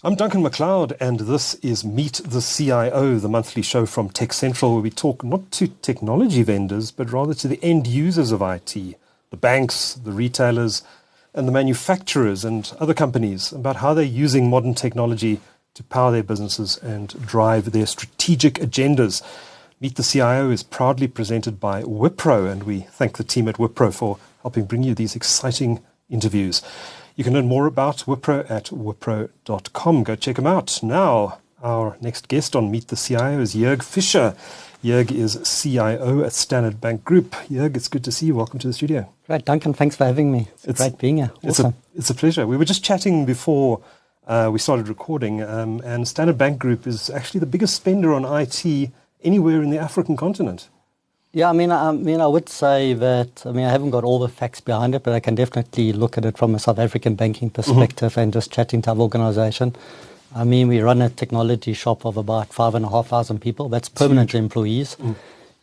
I'm Duncan McLeod, and this is Meet the CIO, the monthly show from TechCentral, where we talk not to technology vendors, but rather to the end users of IT, the banks, the retailers, and the manufacturers and other companies about how they're using modern technology to power their businesses and drive their strategic agendas. Meet the CIO is proudly presented by Wipro, and we thank the team at Wipro for helping bring you these exciting interviews. You can learn more about Wipro at wipro.com. Go check them out. Now, our next guest on Meet the CIO is Jörg Fischer. Jörg is CIO at Standard Bank Group. Jörg, it's good to see you. Welcome to the studio. Great, Duncan. Thanks for having me. It's great being here. Awesome. It's a pleasure. We were just chatting before we started recording, and Standard Bank Group is actually the biggest spender on IT anywhere in the African continent. Yeah, I mean, I would say that, I haven't got all the facts behind it, but I can definitely look at it from a South African banking perspective and just chatting to our organization. I mean, we run a technology shop of about 5,500 people. That's permanent employees.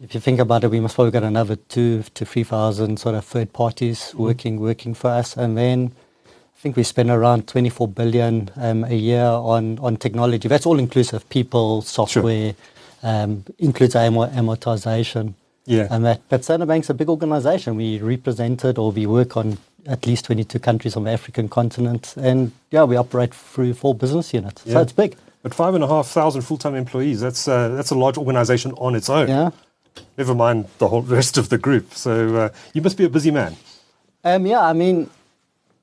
If you think about it, we must probably got another 2,000 to 3,000 sort of third parties working for us. And then I think we spend around 24 billion a year on technology. That's all inclusive, people, software, includes amortization. Yeah. But Standard Bank's a big organization. We represented or we work on at least 22 countries on the African continent. And yeah, we operate through 4 business units. Yeah. So it's big. But 5,500 full-time employees, that's a large organization on its own. Yeah. Never mind the whole rest of the group. So you must be a busy man. Yeah, I mean,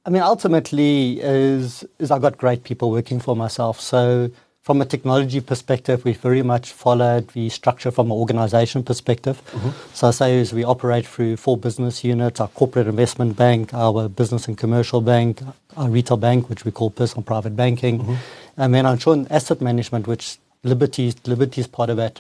ultimately is I've got great people working for myself. So from a technology perspective, we very much followed the structure from an organization perspective. So I say is we operate through 4 business units, our corporate investment bank, our business and commercial bank, our retail bank, which we call personal private banking, and then our insurance asset management, which Liberty is part of that.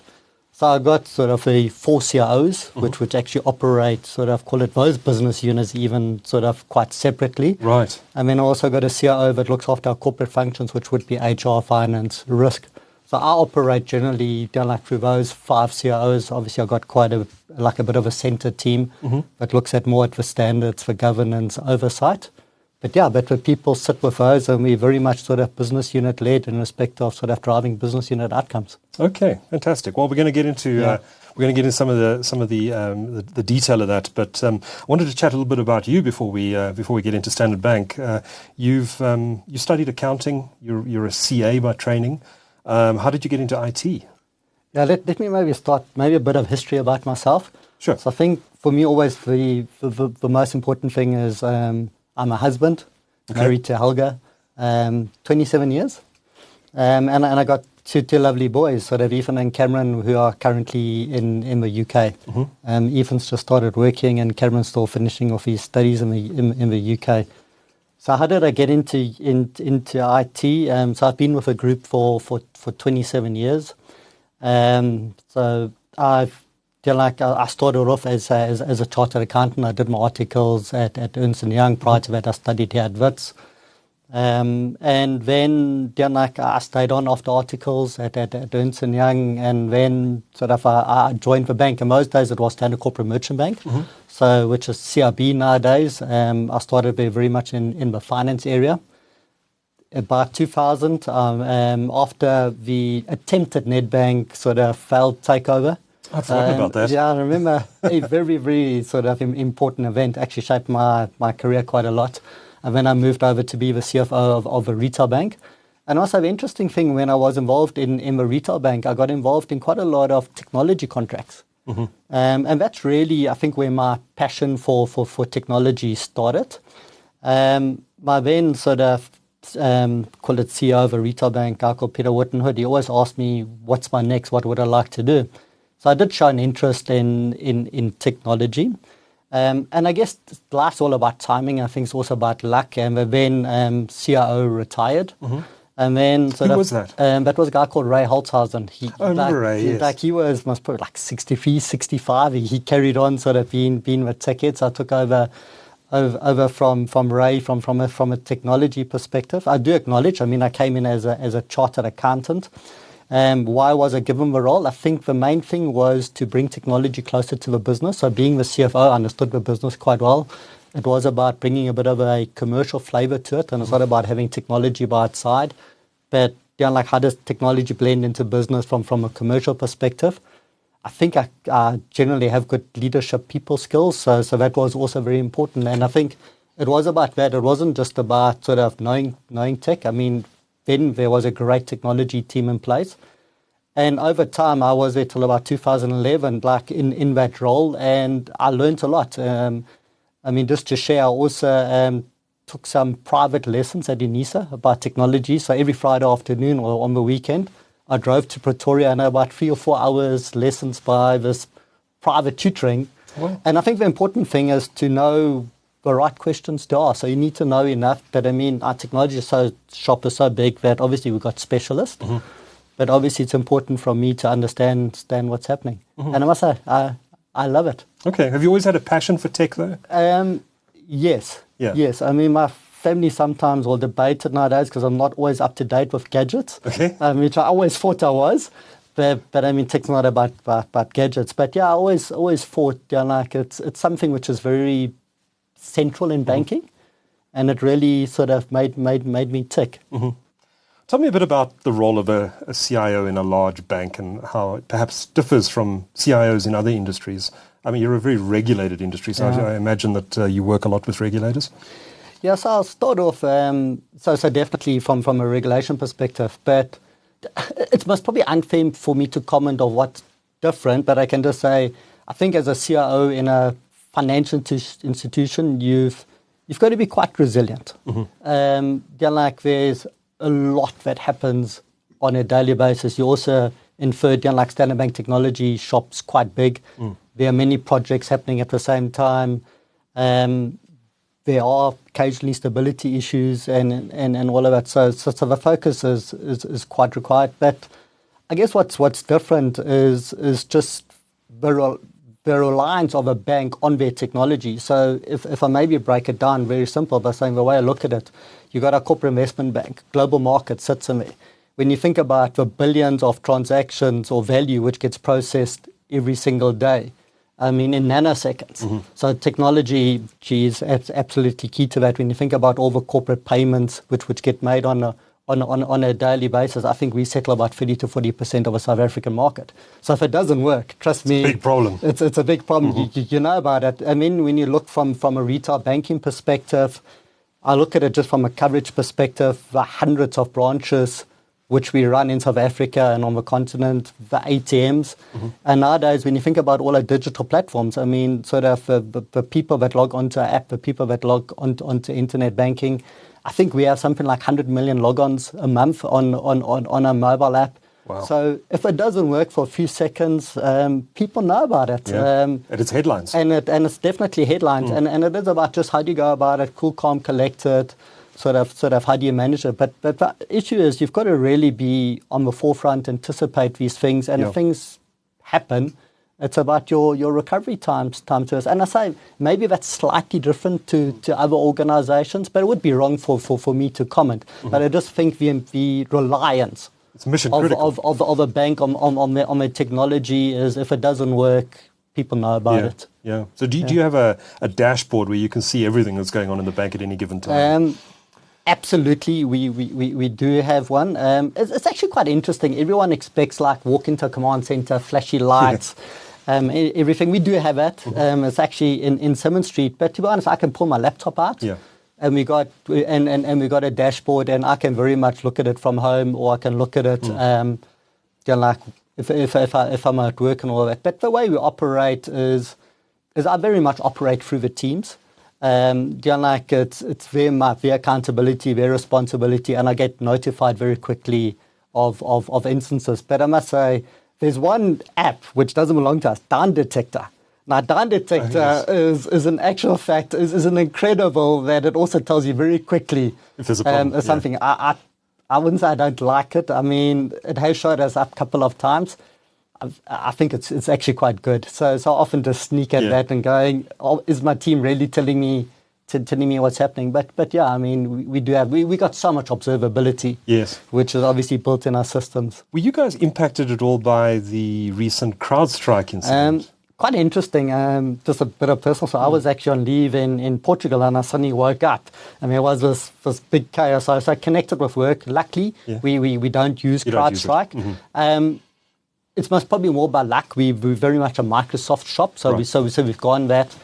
So I got sort of 4 CIOs, which actually operate sort of, call it those business units even sort of quite separately. Right. And then I also got a CIO that looks after our corporate functions, which would be HR, finance, risk. So I operate generally like through those 5 CIOs. Obviously, I've got quite a bit of a center team that looks at more at the standards for governance oversight. But the people sit with those, and we're very much sort of business unit led in respect of sort of driving business unit outcomes. Okay, fantastic. Well, we're going to get into some of the detail of that. But I wanted to chat a little bit about you before we get into Standard Bank. You studied accounting. You're a CA by training. How did you get into IT? Yeah, let me maybe start a bit of history about myself. Sure. So I think for me always the most important thing is I'm a husband, married to Helga, 27 years. And I got two lovely boys, sort of Ethan and Cameron, who are currently in the UK. Ethan's just started working and Cameron's still finishing off his studies in the UK. So how did I get into IT? So I've been with a group for 27 years. So I started off as a chartered accountant. I did my articles at Ernst & Young. Prior to that, I studied here at Wits. And then I stayed on after articles at Ernst & Young, and then sort of I joined the bank. In those days, it was Standard Corporate Merchant Bank, so which is CIB nowadays. I started very much in the finance area. About 2000, after the attempted Nedbank sort of failed takeover. I'd forgotten about that. Yeah, I remember a very, very sort of important event. Actually shaped my career quite a lot. And then I moved over to be the CFO of a retail bank. And also the interesting thing, when I was involved in the retail bank, I got involved in quite a lot of technology contracts. And that's really, I think, where my passion for technology started. My then sort of, call it CEO of a retail bank, guy called Peter Wittenhood, he always asked me, what's my next, what would I like to do? So I did show an interest in technology. And I guess life's all about timing. I think it's also about luck. And then CIO retired. And then Who was that? That was a guy called Ray Holtzhausen. I remember Ray, yes. He was probably like 63, 65. He carried on sort of being with tech heads. I took over from Ray from a technology perspective. I do acknowledge, I came in as a chartered accountant. Why was I given the role? I think the main thing was to bring technology closer to the business. So being the CFO, I understood the business quite well. It was about bringing a bit of a commercial flavor to it, and it's not about having technology by its side. but like how does technology blend into business from a commercial perspective? I think I generally have good leadership people skills, so that was also very important. And I think it was about that. It wasn't just about sort of knowing tech. I mean, then there was a great technology team in place. And over time, I was there till about 2011, like in that role, and I learned a lot. I mean, just to share, I also took some private lessons at UNISA about technology. So every Friday afternoon or on the weekend, I drove to Pretoria and about 3 or 4 hours lessons by this private tutoring. Wow. And I think the important thing is to know the right questions to ask. So you need to know enough. But I mean, our technology shop is so big that obviously we've got specialists. Mm-hmm. But obviously it's important for me to understand what's happening. Mm-hmm. And I must say, I love it. Okay. Have you always had a passion for tech though? Yes. Yeah. Yes. I mean, my family sometimes will debate it nowadays because I'm not always up to date with gadgets, okay. Which I always thought I was. But I mean, tech's not about gadgets. But yeah, I always thought like it's something which is very central in banking, mm-hmm. and it really sort of made me tick. Mm-hmm. Tell me a bit about the role of a CIO in a large bank and how it perhaps differs from CIOs in other industries. I mean, you're a very regulated industry, so I imagine that you work a lot with regulators. Yeah, so I'll start off, so definitely from a regulation perspective, but it's most probably unfair for me to comment on what's different, but I can just say, I think as a CIO in a financial institution, you've got to be quite resilient. Mm-hmm. Like there's a lot that happens on a daily basis. You also inferred, like Standard Bank technology shop's quite big. Mm. There are many projects happening at the same time. There are occasionally stability issues and all of that. So the focus is quite required. But I guess what's different is just the reliance of a bank on their technology. So if I maybe break it down very simple by saying the way I look at it, you got a corporate investment bank, global market sits in there. When you think about the billions of transactions or value which gets processed every single day, I mean, in nanoseconds. Mm-hmm. So technology, is absolutely key to that. When you think about all the corporate payments which get made on a daily basis, I think we settle about 30 to 40% of a South African market. So if it doesn't work, trust me, it's a big problem. It's a big problem. Mm-hmm. You know about it. I mean, when you look from a retail banking perspective, I look at it just from a coverage perspective, the hundreds of branches which we run in South Africa and on the continent, the ATMs. Mm-hmm. And nowadays, when you think about all our digital platforms, I mean, sort of the people that log onto our app, the people that log onto internet banking, I think we have something like 100 million logons a month on a mobile app. Wow. So if it doesn't work for a few seconds, people know about it. Yeah. And it's headlines. And it's definitely headlines. Mm. And it is about just how do you go about it, cool, calm, collected, sort of how do you manage it. But the issue is you've got to really be on the forefront, anticipate these things. And if things happen, it's about your recovery time to us. And I say maybe that's slightly different to other organizations, but it would be wrong for me to comment. Mm-hmm. But I just think the reliance it's mission critical of a bank on the technology is if it doesn't work, people know about it. Yeah. So do you have a dashboard where you can see everything that's going on in the bank at any given time? Absolutely, we do have one. It's actually quite interesting. Everyone expects like walk into a command center, flashy lights, everything. We do have that. Mm-hmm. It's actually in Simmons Street. But to be honest, I can pull my laptop out. Yeah. And we got a dashboard, and I can very much look at it from home, or I can look at it, like if I'm at work and all that. But the way we operate is I very much operate through the teams. Like it's very much their accountability, their responsibility, and I get notified very quickly of instances. But I must say, there's one app which doesn't belong to us, Down Detector. Now, Down Detector is an actual fact, is an incredible that it also tells you very quickly if there's a problem. Something. Yeah. I wouldn't say I don't like it. I mean, it has showed us up a couple of times. I think it's actually quite good. So I often just sneak at that and going, oh, is my team really telling me what's happening? But yeah, I mean, we do have, we got so much observability, which is obviously built in our systems. Were you guys impacted at all by the recent CrowdStrike incident? quite interesting. Just a bit of personal. So I was actually on leave in Portugal, and I suddenly woke up. I mean, it was this big chaos. So I connected with work. Luckily, we don't use CrowdStrike. It's most probably more by luck. We're very much a Microsoft shop, so we've gone that.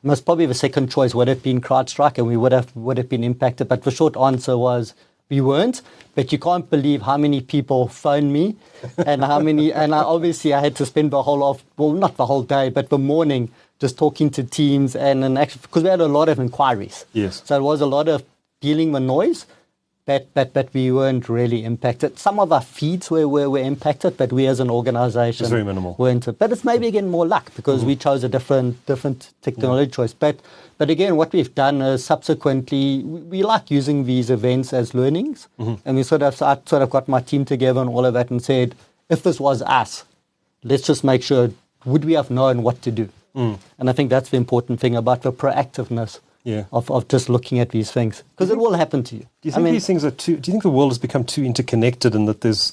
Most probably the second choice would have been CrowdStrike, and we would have been impacted. But the short answer was we weren't. But you can't believe how many people phoned me, and obviously I had to spend not the whole day, but the morning just talking to teams, and actually because we had a lot of inquiries. Yes. So it was a lot of dealing with noise. But we weren't really impacted. Some of our feeds were impacted, but we as an organization very minimal. weren't. But it's maybe again more luck because we chose a different technology choice. But again, what we've done is subsequently we like using these events as learnings, and I sort of got my team together and all of that and said, if this was us, let's just make sure would we have known what to do. And I think that's the important thing about the proactiveness. Of just looking at these things, because it will happen to you. Do you think these things are do you think the world has become too interconnected, and that there's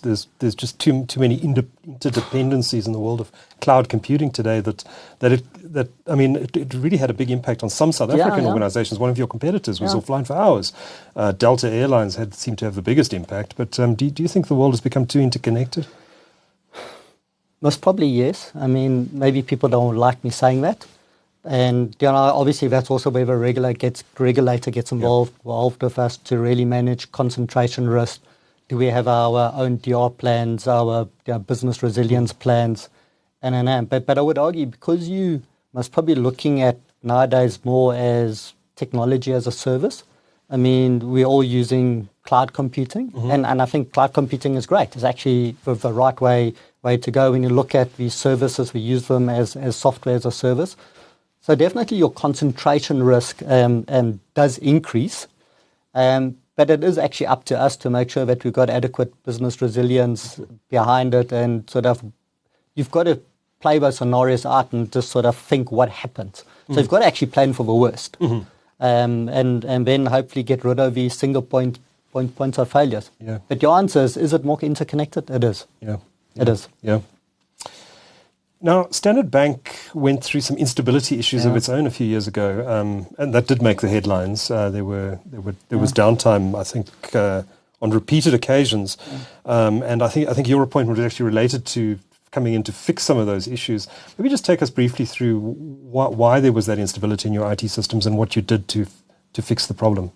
just too many interdependencies in the world of cloud computing today? That it really had a big impact on some South African organizations. One of your competitors was offline for hours. Delta Airlines seemed to have the biggest impact. But do you think the world has become too interconnected? Most probably yes. I mean, maybe people don't like me saying that. And obviously that's also where the regulator gets involved with us to really manage concentration risk. Do we have our own DR plans, our business resilience plans, and but I would argue because you must probably looking at nowadays more as technology as a service. I mean, we're all using cloud computing, and I think cloud computing is great. It's actually the right way to go. When you look at these services, we use them as software as a service. So definitely your concentration risk does increase, but it is actually up to us to make sure that we've got adequate business resilience behind it, and sort of you've got to play those scenarios out and just sort of think what happens. So you've got to actually plan for the worst, and then hopefully get rid of these single points of failures. Yeah. But your answer is it more interconnected? It is. It is. Yeah. Now, Standard Bank went through some instability issues of its own a few years ago, and that did make the headlines. There was downtime, I think, on repeated occasions, and I think your appointment was actually related to coming in to fix some of those issues. Maybe just take us briefly through why there was that instability in your IT systems and what you did to fix the problem.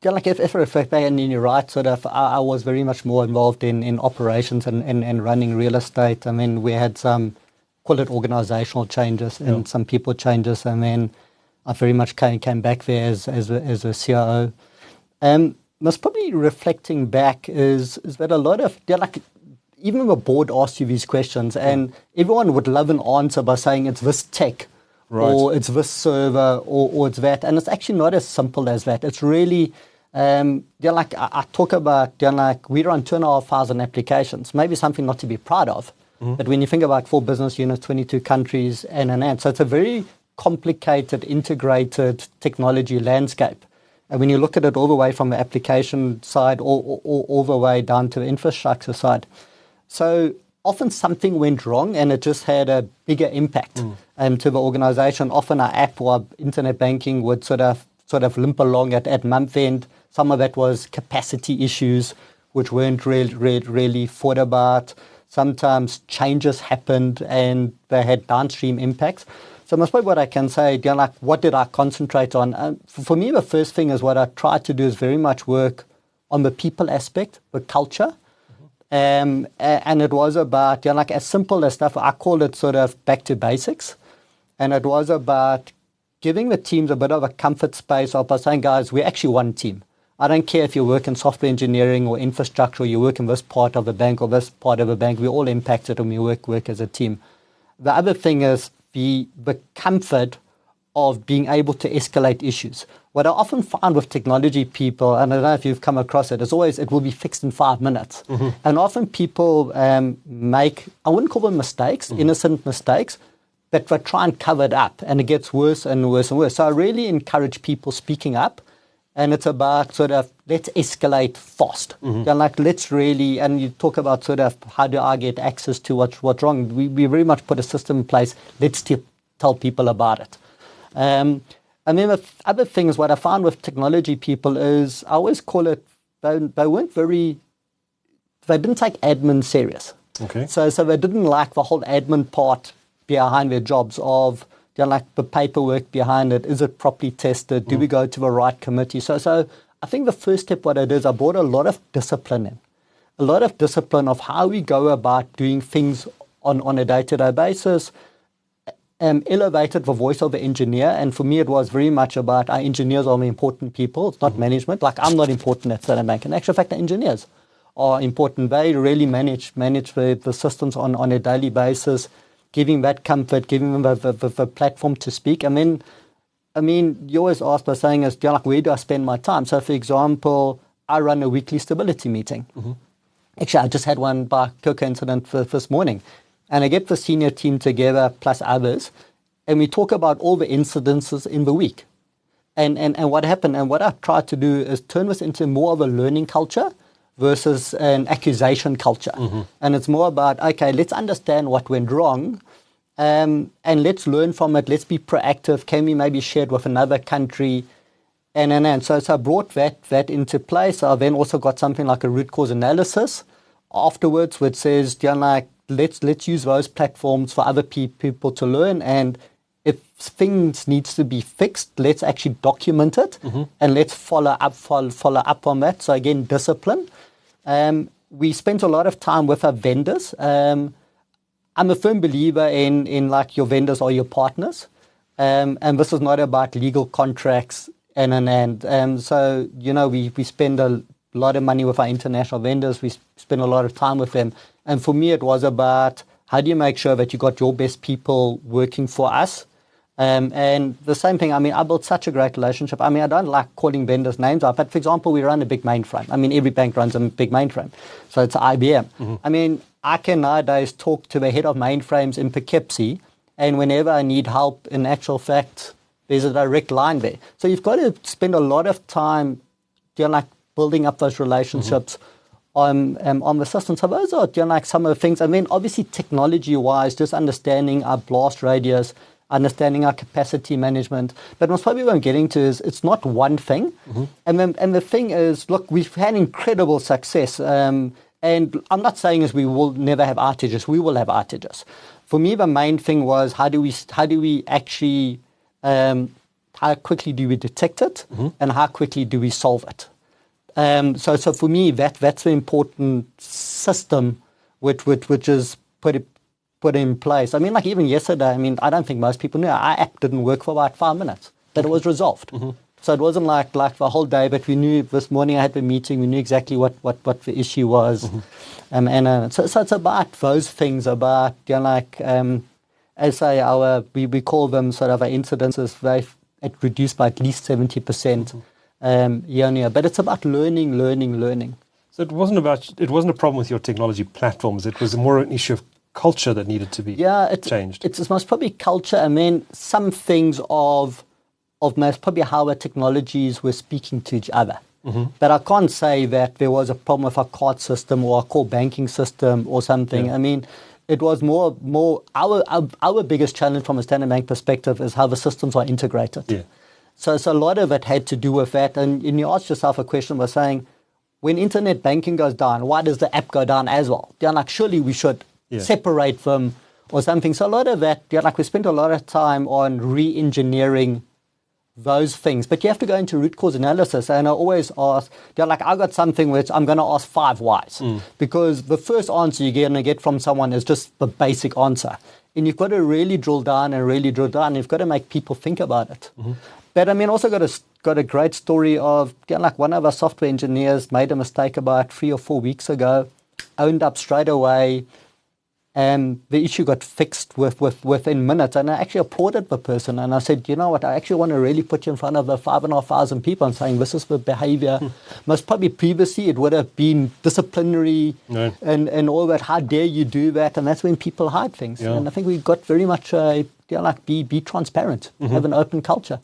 Like if I reflect back, and you're right, sort of, I was very much more involved in operations and running real estate. I mean, we had some, call it organizational changes and some people changes, and then I very much came back there as a CIO. Most probably reflecting back is that a lot of, even the board asks you these questions, and everyone would love an answer by saying it's this tech. Right. Or it's this server, or it's that. And it's actually not as simple as that. It's really, I talk about, we run 2,500 applications, maybe something not to be proud of. But when you think about 4 business units, 22 countries, and so it's a very complicated, integrated technology landscape. And when you look at it all the way from the application side, all the way down to the infrastructure side. So often something went wrong and it just had a bigger impact to the organization. Often our app or our internet banking would sort of limp along at month end. Some of that was capacity issues which weren't really thought about. Sometimes changes happened and they had downstream impacts. So most probably what I can say, what did I concentrate on? For me, the first thing is what I tried to do is very much work on the people aspect, the culture. And it was about, as simple as stuff, I call it sort of back to basics. And it was about giving the teams a bit of a comfort space of saying, guys, we're actually one team. I don't care if you work in software engineering or infrastructure, or you work in this part of the bank or this part of the bank, we're all impacted and we work as a team. The other thing is the comfort of being able to escalate issues. What I often find with technology people, and I don't know if you've come across it, is always it will be fixed in 5 minutes. And often people make, I wouldn't call them mistakes, innocent mistakes, but they try and cover it up, and it gets worse and worse and worse. So I really encourage people speaking up And it's about sort of, let's escalate fast. Like, let's really, and you talk about sort of, how do I get access to what's wrong? We very much put a system in place. Let's tell people about it. And then the other thing is, what I found with technology people is, I always call it, they didn't take admin serious. Okay. So they didn't like the whole admin part behind their jobs of, like the paperwork behind it. Is it properly tested? Do we go to the right committee? So I think the first step, what I did is I brought a lot of discipline in. A lot of discipline of how we go about doing things on a day-to-day basis. Elevated the voice of the engineer. And for me, it was very much about, our engineers are the important people. It's not management. Like, I'm not important at Standard Bank. In actual fact, the engineers are important. They really manage the systems on a daily basis, giving that comfort, giving them the platform to speak. I mean, you always ask by saying, like, where do I spend my time? So, for example, I run a weekly stability meeting. Actually, I just had one by coincidence this morning. And I get the senior team together, plus others, and we talk about all the incidences in the week. And what happened, and what I've tried to do is turn this into more of a learning culture versus an accusation culture. And it's more about, okay, let's understand what went wrong, and let's learn from it. Let's be proactive. Can we maybe share it with another country? And so I brought that into place. I then also got something like a root cause analysis afterwards, which says, like, let's use those platforms for other people to learn. And if things needs to be fixed, let's actually document it, and let's follow up on that. So again, discipline. We spent a lot of time with our vendors. I'm a firm believer in like, your vendors are your partners. And this is not about legal contracts. So, we spend a lot of money with our international vendors. We spend a lot of time with them. And for me, it was about, how do you make sure that you got your best people working for us? And the same thing, I built such a great relationship. I don't like calling vendors names out, but for example, we run a big mainframe. Every bank runs a big mainframe. So it's IBM. I can nowadays talk to the head of mainframes in Poughkeepsie, and whenever I need help, in actual fact, there's a direct line there. So you've got to spend a lot of time, like, building up those relationships on the system. So those are, like, some of the things. Obviously, technology-wise, just understanding our blast radius, understanding our capacity management. But what's probably what I'm getting to is, it's not one thing. And the thing is, look, we've had incredible success. And I'm not saying is we will never have outages. We will have outages. For me, the main thing was, how do we actually, how quickly do we detect it, and how quickly do we solve it? So for me, that's the important system which is put in place. Like, even yesterday, I don't think most people knew, our app didn't work for about 5 minutes, but it was resolved. So it wasn't like the whole day, but we knew this morning I had the meeting, we knew exactly what the issue was. So it's about those things, about, as I we call them sort of our incidences, they've reduced by at least 70% year on year. But it's about learning. So it wasn't a problem with your technology platforms. It was more an issue of culture that needed to be changed. It's most probably culture. Some things of most probably how our technologies were speaking to each other. But I can't say that there was a problem with our card system or our core banking system or something. It was more our biggest challenge from a Standard Bank perspective is how the systems are integrated. So a lot of it had to do with that. And you ask yourself a question by saying, when internet banking goes down, why does the app go down as well? Like, surely we should separate them or something. So a lot of that, we spent a lot of time on re-engineering those things. But you have to go into root cause analysis. And I always ask, I got something which I'm going to ask 5 whys. Because the first answer you're going to get from someone is just the basic answer. And you've got to really drill down. You've got to make people think about it. But also got a great story of, one of our software engineers made a mistake about 3 or 4 weeks ago, owned up straight away, and the issue got fixed within minutes. And I actually applauded the person, and I said, you know what, I actually want to really put you in front of the 5,500 people and saying, this is the behavior. Most probably previously it would have been disciplinary and all that. How dare you do that? And that's when people hide things. And I think we got very much be transparent, have an open culture.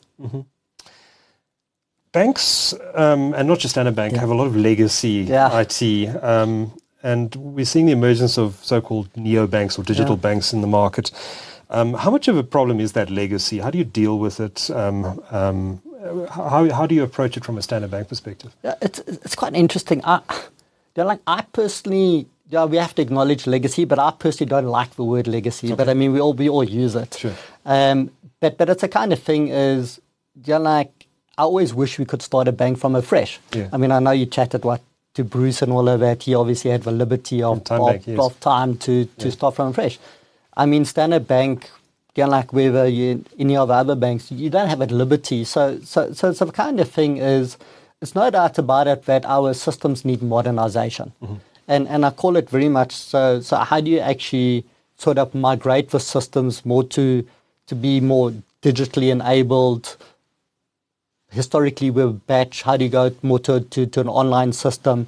banks, and not just Standard Bank, have a lot of legacy IT. And we're seeing the emergence of so-called neobanks or digital banks in the market. How much of a problem is that legacy? How do you deal with it? How do you approach it from a Standard Bank perspective? Yeah, it's quite interesting. I personally, we have to acknowledge legacy, but I personally don't like the word legacy. Okay. But I mean, we all use it. Sure. But it's a kind of thing is, I always wish we could start a bank from afresh. Yeah. I mean, I know you chatted to Bruce and all of that. He obviously had the liberty of time to start from afresh. I mean, Standard Bank, like whether any of the other banks, you don't have at liberty. So the kind of thing is, it's no doubt about it that our systems need modernization. Mm-hmm. And I call it very much so how do you actually sort of migrate the systems more to be more digitally enabled? Historically, we're batch. How do you go more to an online system?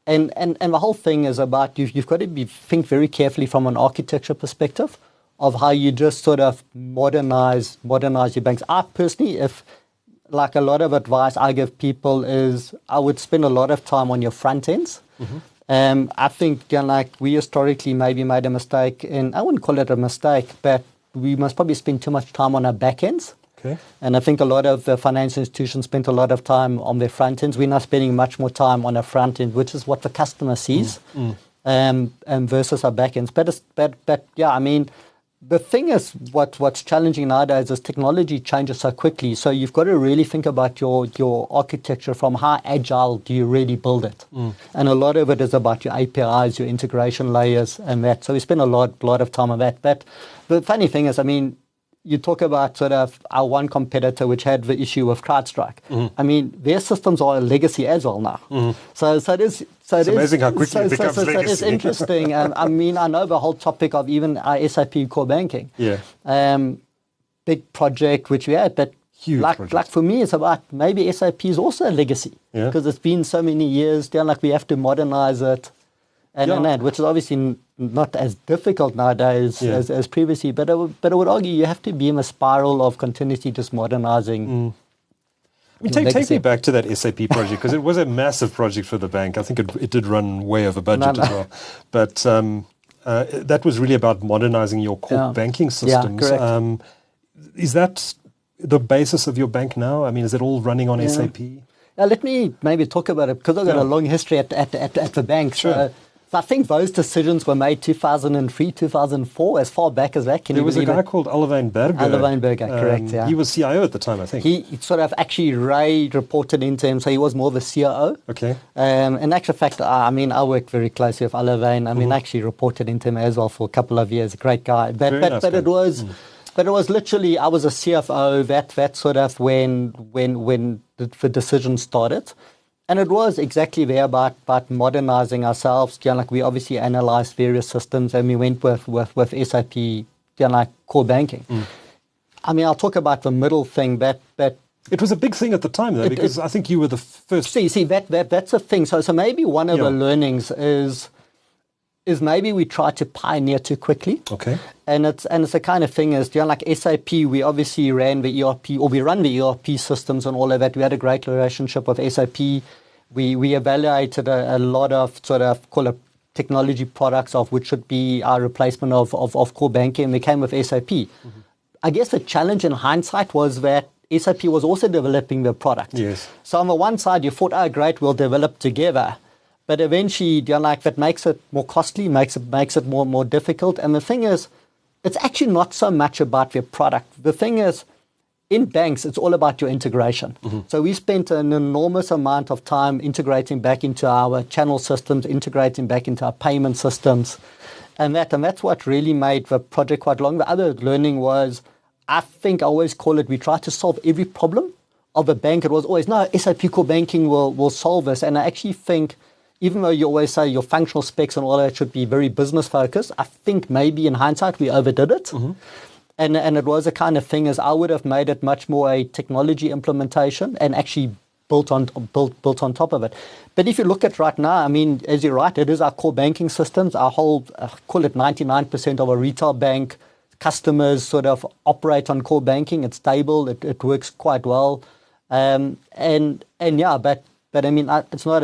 And the whole thing is about you've got to think very carefully from an architecture perspective of how you just sort of modernize your banks. I personally, if like a lot of advice I give people is I would spend a lot of time on your front ends. Mm-hmm. I think we historically maybe made a mistake, and I wouldn't call it a mistake, but we must probably spend too much time on our back ends. Okay. And I think a lot of the financial institutions spent a lot of time on their front ends. We're now spending much more time on our front end, which is what the customer sees, versus our back ends. But yeah, I mean, the thing is, what's challenging nowadays is technology changes so quickly. So you've got to really think about your architecture from how agile do you really build it. And a lot of it is about your APIs, your integration layers, and that. So we spend a lot of time on that. But the funny thing is, I mean, you talk about sort of our one competitor which had the issue of CrowdStrike. Mm-hmm. I mean, their systems are a legacy as well now. Mm-hmm. So it is amazing how quickly it becomes legacy. It's interesting. I mean, I know the whole topic of even our SAP core banking. Yeah. Big project which we had, but huge like for me, it's about maybe SAP is also a legacy because it's been so many years. We have to modernize it. And that, which is obviously not as difficult nowadays as previously, but I would argue you have to be in a spiral of continuously just modernizing. I mean, take me back to that SAP project, because it was a massive project for the bank. I think it did run way over budget as well. But that was really about modernizing your core banking systems. Yeah, correct. Is that the basis of your bank now? I mean, is it all running on SAP? Let me maybe talk about it, because I've got a long history at the bank. Sure. So I think those decisions were made 2003, 2004, as far back as that. There was a guy called Oliver Berger. Oliver Berger, correct, yeah. He was CIO at the time, I think. He sort of actually, Ray reported into him, so he was more of a CIO. Okay. In actual fact, I mean, I worked very closely with Oliver, and I mean, actually reported into him as well for a couple of years. Great guy. But it was... But it was literally, I was a CFO, that sort of when the decision started. And it was exactly there about modernizing ourselves. We obviously analyzed various systems, and we went with SAP, core banking. I mean, I'll talk about the middle thing, but it was a big thing at the time, though, because I think you were the first. See, that's a thing. So maybe one of the learnings is maybe we try to pioneer too quickly. Okay. And it's the kind of thing is, like SAP, we obviously ran the ERP, or we run the ERP systems and all of that. We had a great relationship with SAP. We evaluated a lot of sort of, call it, technology products, of which should be our replacement of core banking, and we came with SAP. I guess the challenge in hindsight was that SAP was also developing the product. Yes. So on the one side, you thought, oh, great, we'll develop together. But eventually, that makes it more costly, makes it more difficult. And the thing is, it's actually not so much about their product. The thing is, in banks, it's all about your integration. So we spent an enormous amount of time integrating back into our channel systems, integrating back into our payment systems, and that's what really made the project quite long. The other learning was, I think I always call it, we try to solve every problem of a bank. It was always, no, SAP core banking will solve this. And I actually think, even though you always say your functional specs and all that should be very business focused, I think maybe in hindsight we overdid it. And it was a kind of thing as I would have made it much more a technology implementation and actually built on top of it. But if you look at right now, I mean, as you're right, it is our core banking systems. Our whole, call it 99% of our retail bank customers sort of operate on core banking. It's stable. It works quite well. And yeah, but I mean, it's not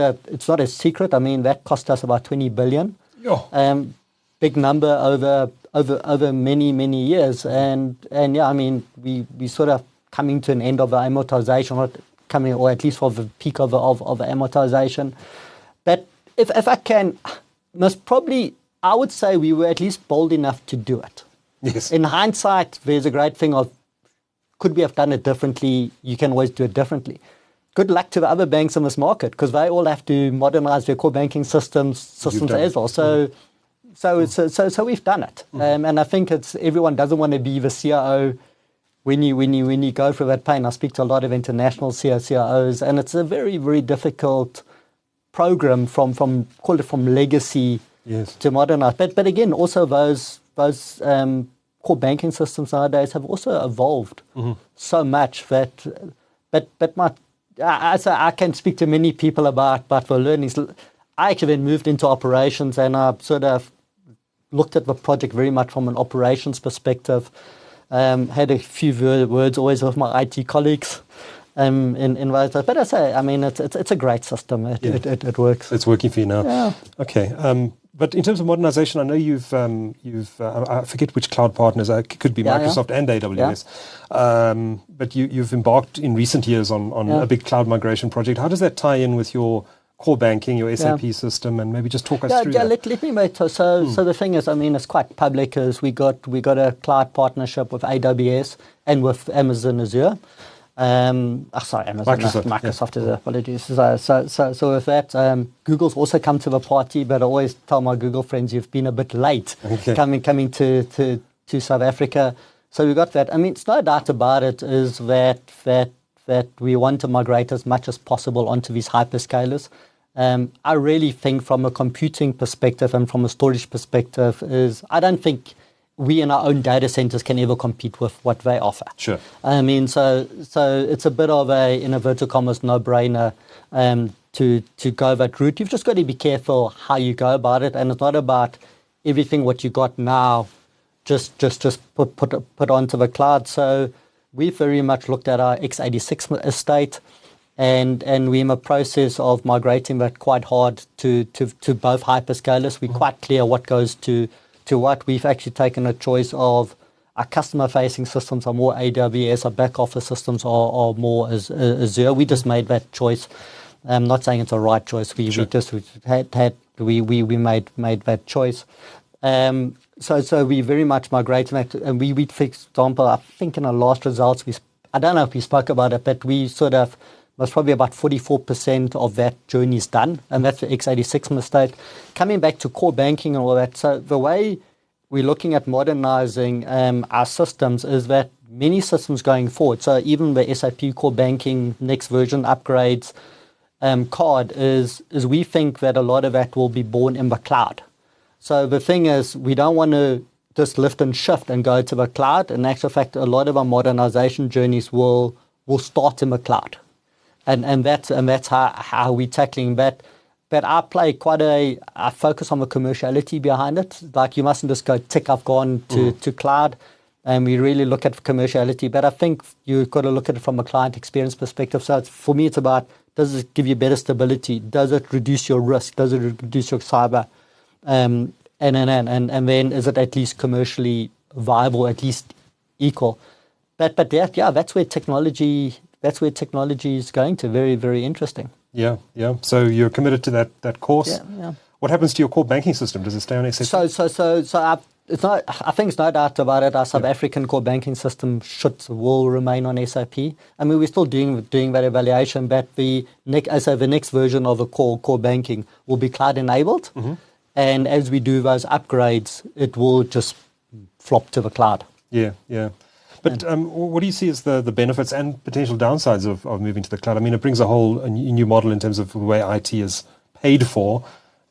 a secret. I mean, that cost us about 20 billion. Yeah. Big number over many years. And yeah, I mean, we sort of coming to an end of the amortization, or at least for the peak of the amortization. But if I can, I would say we were at least bold enough to do it. Yes. In hindsight, there's a great thing of, could we have done it differently? You can always do it differently. Good luck to the other banks in this market, because they all have to modernize their core banking systems as well. So we've done it. And I think everyone doesn't want to be the CIO when you go through that pain. I speak to a lot of international CIOs, and it's a very, very difficult program from legacy to modernize. But again, also those core banking systems nowadays have also evolved so much that. But I can speak to many people about the learnings. I actually then moved into operations, and I sort of looked at the project very much from an operations perspective. Had a few words always with my IT colleagues in those. But I say, I mean, it's a great system. It works. It's working for you now. Yeah. Okay. But in terms of modernization, I know you've I forget which cloud partners. It could be Microsoft and AWS. Yeah. But you've embarked in recent years on a big cloud migration project. How does that tie in with your core banking, your SAP system, and maybe just talk us through that? Let me make so the thing is, I mean, it's quite public. Is we got a cloud partnership with AWS and with Amazon Azure. Sorry, Amazon, Microsoft Azure. Apologies. So with that, Google's also come to the party, but I always tell my Google friends, you've been a bit late coming to South Africa. So we got that. I mean, it's no doubt about it is that we want to migrate as much as possible onto these hyperscalers. I really think from a computing perspective and from a storage perspective I don't think we in our own data centers can ever compete with what they offer. Sure. I mean, so it's a bit of in inverted commas, no-brainer to go that route. You've just got to be careful how you go about it, and it's not about everything what you got now just put onto the cloud. So we've very much looked at our x86 estate, and we're in a process of migrating that quite hard to both hyperscalers. We're quite clear what goes to what. We've actually taken a choice of our customer-facing systems are more AWS, our back-office systems are more Azure. We just made that choice. I'm not saying it's a right choice. We made that choice. So we very much migrating that, and we for example, I think in our last results, I don't know if we spoke about it, but we sort of was probably about 44% of that journey is done, and that's the x86 mistake. Coming back to core banking and all that, so the way we're looking at modernizing our systems is that many systems going forward, so even the SAP core banking next version upgrades card is we think that a lot of that will be born in the cloud. So the thing is, we don't want to just lift and shift and go to the cloud. In actual fact, a lot of our modernization journeys will start in the cloud. And that's how we're tackling that. But I play I focus on the commerciality behind it. Like, you mustn't just go tick, I've gone to cloud. And we really look at commerciality. But I think you've got to look at it from a client experience perspective. So for me, it's about, does it give you better stability? Does it reduce your risk? Does it reduce your cyber? And then is it at least commercially viable, at least equal? But that's where technology is going to. Very, very interesting. Yeah. So you're committed to that course. Yeah. What happens to your core banking system? Does it stay on SAP? I think it's no doubt about it. Our South African core banking system will remain on SAP. I mean, we're still doing that evaluation, but the next version of the core banking will be cloud enabled. Mm-hmm. And as we do those upgrades, it will just flop to the cloud. Yeah. But what do you see as the benefits and potential downsides of moving to the cloud? I mean, it brings a new model in terms of the way IT is paid for.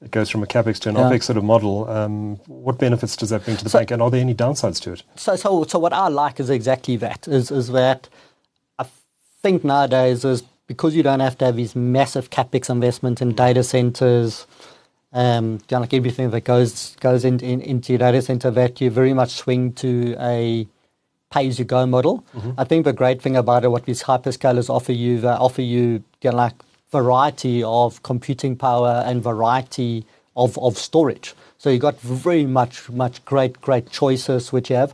It goes from a CapEx to an OpEx sort of model. What benefits does that bring to the bank, and are there any downsides to it? So what I like is exactly that, is that I think nowadays is because you don't have to have these massive CapEx investment in data centers, like everything that goes into your data center, that you very much swing to a pay-as-you-go model. I think the great thing about it, what these hyperscalers offer you, they offer you, like variety of computing power and variety of storage. So you got very much great choices which you have.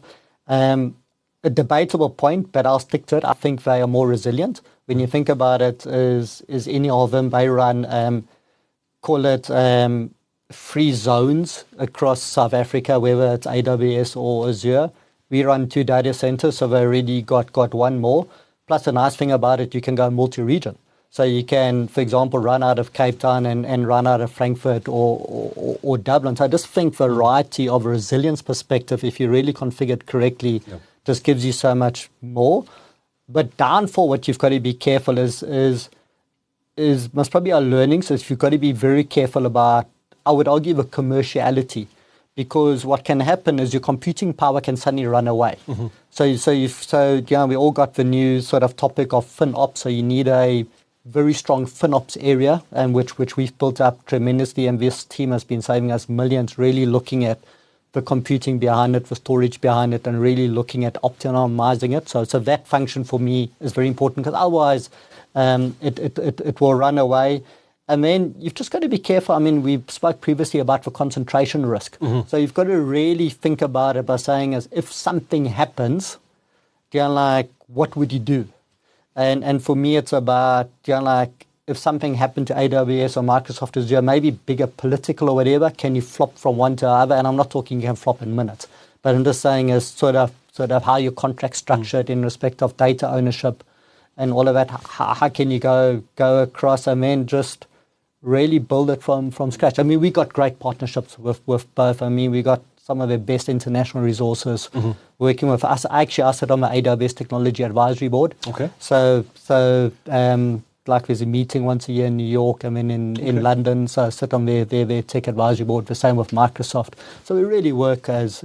A debatable point, but I'll stick to it. I think they are more resilient. When you think about it, is any of them, they run, call it free zones across South Africa, whether it's AWS or Azure. We run 2 data centers, so they already got one more. Plus, the nice thing about it, you can go multi-region. So you can, for example, run out of Cape Town and run out of Frankfurt or Dublin. So I just think variety of a resilience perspective, if you really configure it correctly, just gives you so much more. But downfall, what you've got to be careful is most probably our learning. So you've got to be very careful about, I would argue, the commerciality. Because what can happen is your computing power can suddenly run away. So we all got the new sort of topic of FinOps. So you need a very strong FinOps area, and which we've built up tremendously. And this team has been saving us millions, really looking at the computing behind it, the storage behind it, and really looking at optimizing it. So that function for me is very important, because otherwise it will run away. And then you've just got to be careful. I mean, we spoke previously about the concentration risk. So you've got to really think about it by saying, as if something happens, like, what would you do? And for me, it's about, like, if something happened to AWS or Microsoft Azure, maybe bigger political or whatever, can you flop from one to the other? And I'm not talking you can flop in minutes, but I'm just saying is sort of how your contract's structured in respect of data ownership and all of that. How can you go across and then just really build it from scratch? I mean, we got great partnerships with both. I mean, we got some of the best international resources working with us. I sit on the AWS Technology Advisory Board. Okay. So like there's a meeting once a year in New York, and then in London. So I sit on their tech advisory board. The same with Microsoft. So we really work as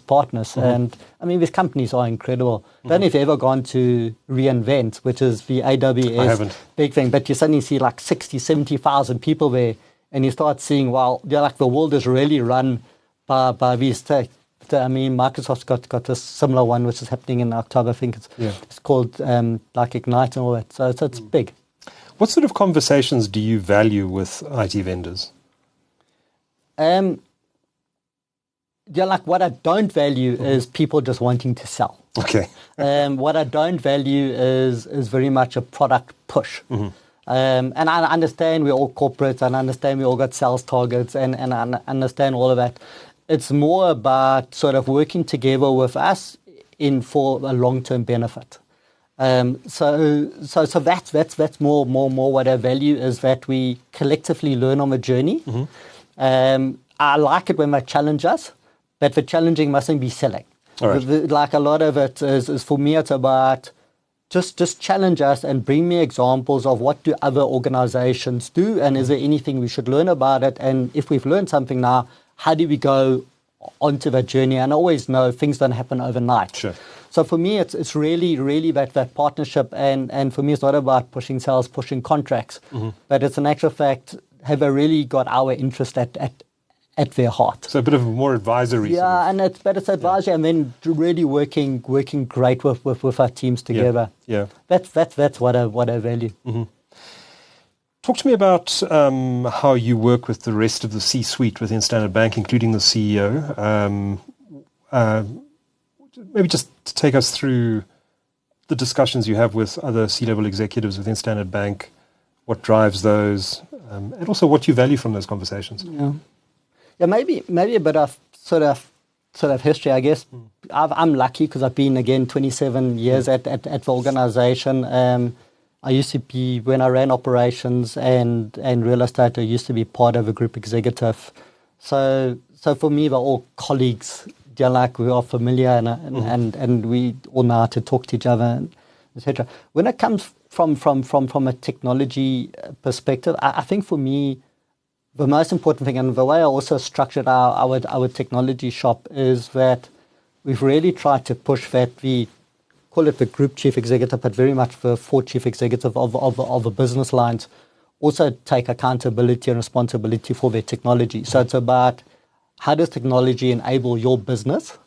partners. And I mean, these companies are incredible. I don't know if you've ever gone to reInvent, which is the AWS big thing, but you suddenly see like 60, 70,000 people there, and you start seeing, wow, like the world is really run by these tech. I mean, Microsoft's got a similar one, which is happening in October. I think it's called like Ignite and all that. So it's big. What sort of conversations do you value with IT vendors? Like what I don't value is people just wanting to sell. Okay. What I don't value is very much a product push. And I understand we're all corporates, and I understand we all got sales targets, and I understand all of that. It's more about sort of working together with us for a long-term benefit. So that's more what I value, is that we collectively learn on the journey. I like it when they challenge us, but the challenging mustn't be selling. Like a lot of it is for me, it's about just challenge us and bring me examples of what do other organizations do, and is there anything we should learn about it? And if we've learned something now, how do we go onto that journey? And I always know things don't happen overnight. Sure. So for me, it's really that partnership. And for me, it's not about pushing sales, pushing contracts, but it's an actual fact, have they really got our interest at their heart? So a bit of more advisory. Yeah, and it's advisory, and then really working great with our teams together. Yeah. That's what I value. Talk to me about how you work with the rest of the C-suite within Standard Bank, including the CEO. Maybe just to take us through the discussions you have with other C-level executives within Standard Bank, what drives those, and also what you value from those conversations. Yeah, maybe a bit of sort of history, I guess. I'm lucky because I've been, again, 27 years at the organization. I used to be, when I ran operations and real estate, I used to be part of a group executive. So for me, they're all colleagues. Like we are familiar, and we all know how to talk to each other, etc. When it comes from a technology perspective, I think for me, the most important thing, and the way I also structured our technology shop, is that we've really tried to push that we call it the group chief executive, but very much the 4 chief executive of the business lines also take accountability and responsibility for their technology. So it's about, how does technology enable your business?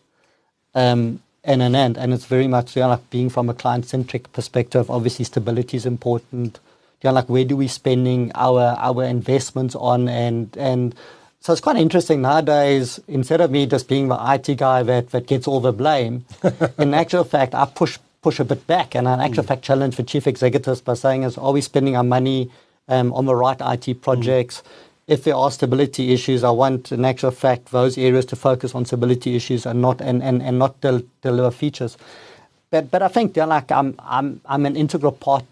And it's very much, like being from a client-centric perspective. Obviously, stability is important. Like where do we spending our investments on, and so it's quite interesting nowadays. Instead of me just being the IT guy that gets all the blame, in actual fact, I push a bit back, and in actual fact challenge the chief executives by saying, are we spending our money on the right IT projects? If there are stability issues, I want, in actual fact, those areas to focus on stability issues and not deliver features. But I think like I'm an integral part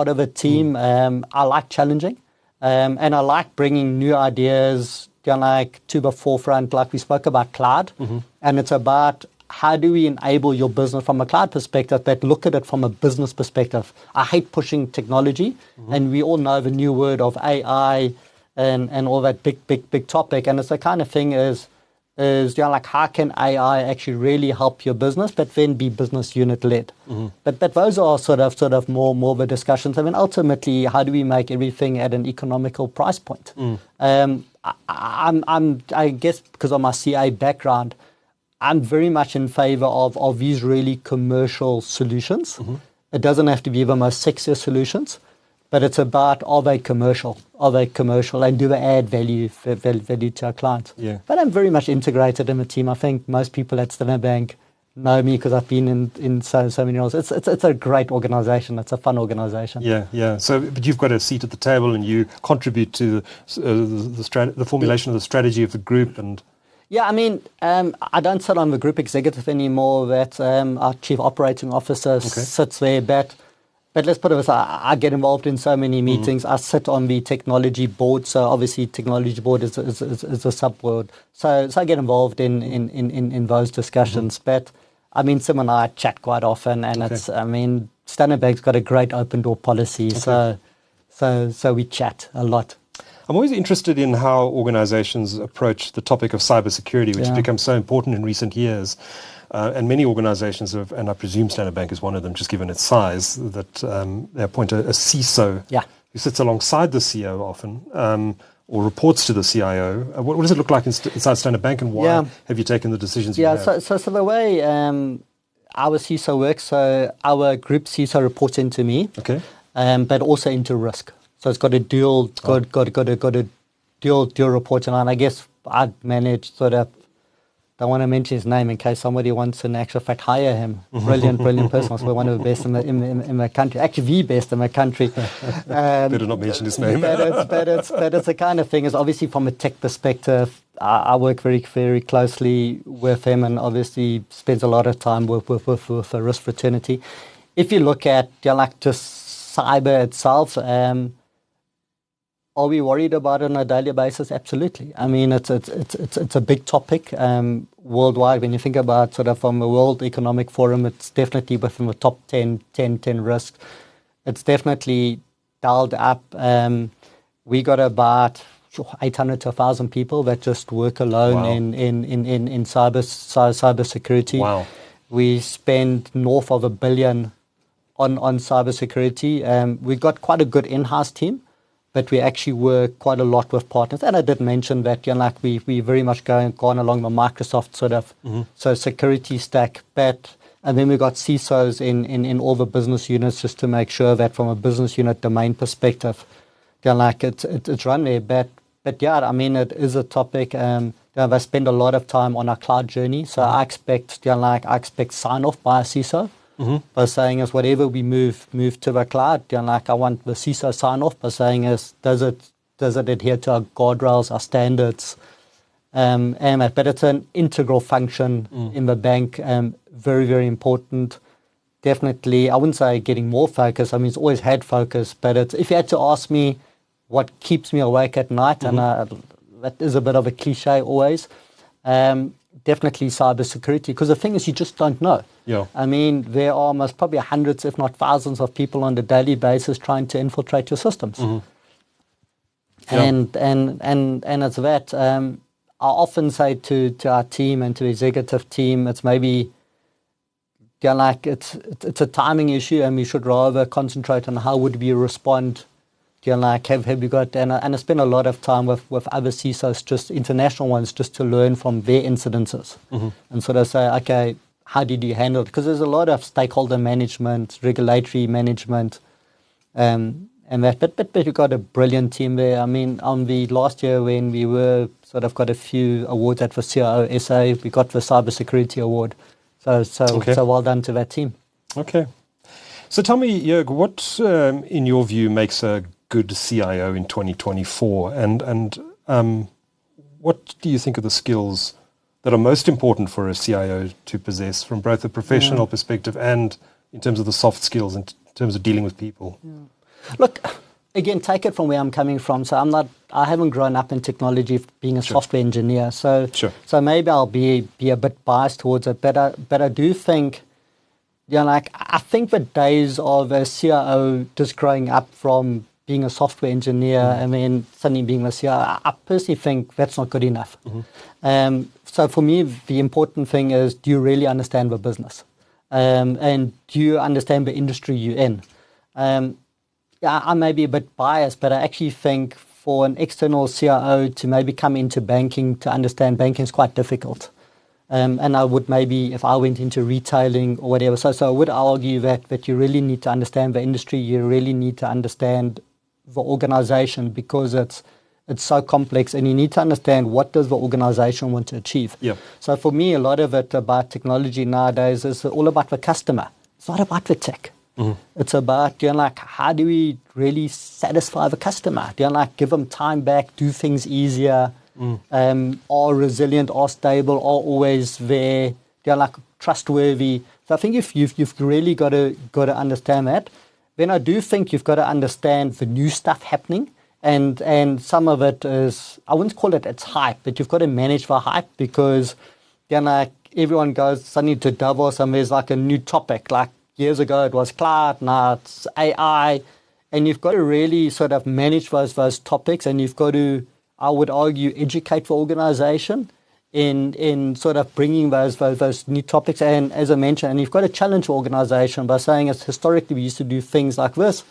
of a team. I like challenging, and I like bringing new ideas like to the forefront. Like we spoke about cloud, and it's about how do we enable your business from a cloud perspective, but look at it from a business perspective. I hate pushing technology, and we all know the new word of AI and all that big topic. And it's the kind of thing is like how can AI actually really help your business, but then be business unit led. But those are sort of more the discussions. I mean, ultimately, how do we make everything at an economical price point? I guess because of my CA background, I'm very much in favor of these really commercial solutions. It doesn't have to be the most sexiest solutions, but it's about are they commercial, and do they add value to our clients? Yeah. But I'm very much integrated in the team. I think most people at Standard Bank know me because I've been in so many roles. It's a great organization. It's a fun organization. Yeah. So, but you've got a seat at the table, and you contribute to the formulation of the strategy of the group. And yeah, I mean, I don't sit on the group executive anymore. That our chief operating officer sits there. But let's put it this: I get involved in so many meetings. I sit on the technology board. So obviously, technology board is a sub board. So I get involved in those discussions. But I mean, Sim and I chat quite often, and it's. I mean, Standard Bank's got a great open door policy. So we chat a lot. I'm always interested in how organizations approach the topic of cybersecurity, which has become so important in recent years. And many organizations have, and I presume Standard Bank is one of them, just given its size, that they appoint a CISO who sits alongside the CEO often, or reports to the CIO. What does it look like inside Standard Bank, and why have you taken the decisions you have? So the way our CISO works, so our group CISO reports into me, but also into risk. So it's got a dual reporting line. I guess I'd manage sort of. Don't want to mention his name in case somebody wants in actual fact hire him. Brilliant person. Also one of the best in the country. Actually, the best in the country. Better not mention his name. But it's the kind of thing is obviously from a tech perspective. I work very, very closely with him, and obviously spends a lot of time with the risk fraternity. If you look at like just cyber itself. Are we worried about it on a daily basis? Absolutely. I mean, it's a big topic worldwide. When you think about sort of from the World Economic Forum, it's definitely within the top 10 risks. It's definitely dialed up. We got about 800 to 1,000 people that just work alone in cyber security. Wow. We spend north of $1 billion on cyber security. We've got quite a good in-house team. But we actually work quite a lot with partners. And I did mention that, like we very much gone along the Microsoft sort of so security stack. And then we got CISOs in all the business units just to make sure that from a business unit domain perspective, like it's run there. But yeah, I mean, it is a topic. They spend a lot of time on our cloud journey. So I expect sign off by a CISO. By saying is whatever we move to the cloud, like I want the CISO sign off by saying is does it adhere to our guardrails, our standards, but it's an integral function in the bank, very, very important. Definitely, I wouldn't say getting more focus. I mean, it's always had focus, but if you had to ask me what keeps me awake at night, and that is a bit of a cliche always. Definitely cybersecurity, because the thing is you just don't know. Yeah. I mean, there are most probably hundreds, if not thousands, of people on a daily basis trying to infiltrate your systems. And it's that. I often say to our team and to the executive team, it's maybe like it's a timing issue, and we should rather concentrate on how would we respond. Like have you got, and I spend a lot of time with other CISOs, just international ones, just to learn from their incidences. And sort of say, okay, how did you handle it? Because there's a lot of stakeholder management, regulatory management, and that. But we've got a brilliant team there. I mean, on the last year when we were sort of got a few awards at for CIO SA, we got the cybersecurity award. So well done to that team. Okay. So tell me, Jörg, what in your view makes a good CIO in 2024, and what do you think are the skills that are most important for a CIO to possess from both a professional perspective and in terms of the soft skills, in terms of dealing with people? Yeah. Look, again, take it from where I'm coming from. So I haven't grown up in technology, being a software engineer. So maybe I'll be a bit biased towards it. But I do think, I think the days of a CIO just growing up from being a software engineer and then suddenly being a CIO, I personally think that's not good enough. So for me, the important thing is, do you really understand the business? And do you understand the industry you're in? I may be a bit biased, but I actually think for an external CIO to maybe come into banking, to understand banking is quite difficult. And I would maybe, if I went into retailing or whatever, so I would argue that you really need to understand the industry, you really need to understand the organization, because it's so complex, and you need to understand what does the organization want to achieve. Yeah. So for me, a lot of it about technology nowadays is all about the customer. It's not about the tech. It's about, how do we really satisfy the customer? Give them time back, do things easier, are resilient, are stable, are always there, trustworthy. So I think if you've really got to understand that, then I do think you've got to understand the new stuff happening. And some of it is, I wouldn't call it it's hype, but you've got to manage the hype, because everyone goes suddenly to Davos and there's a new topic. Like years ago it was cloud, now it's AI. And you've got to really sort of manage those topics, and you've got to, I would argue, educate the organization in sort of bringing those new topics. And as I mentioned, and you've got to challenge the organization by saying, it's historically we used to do things like this,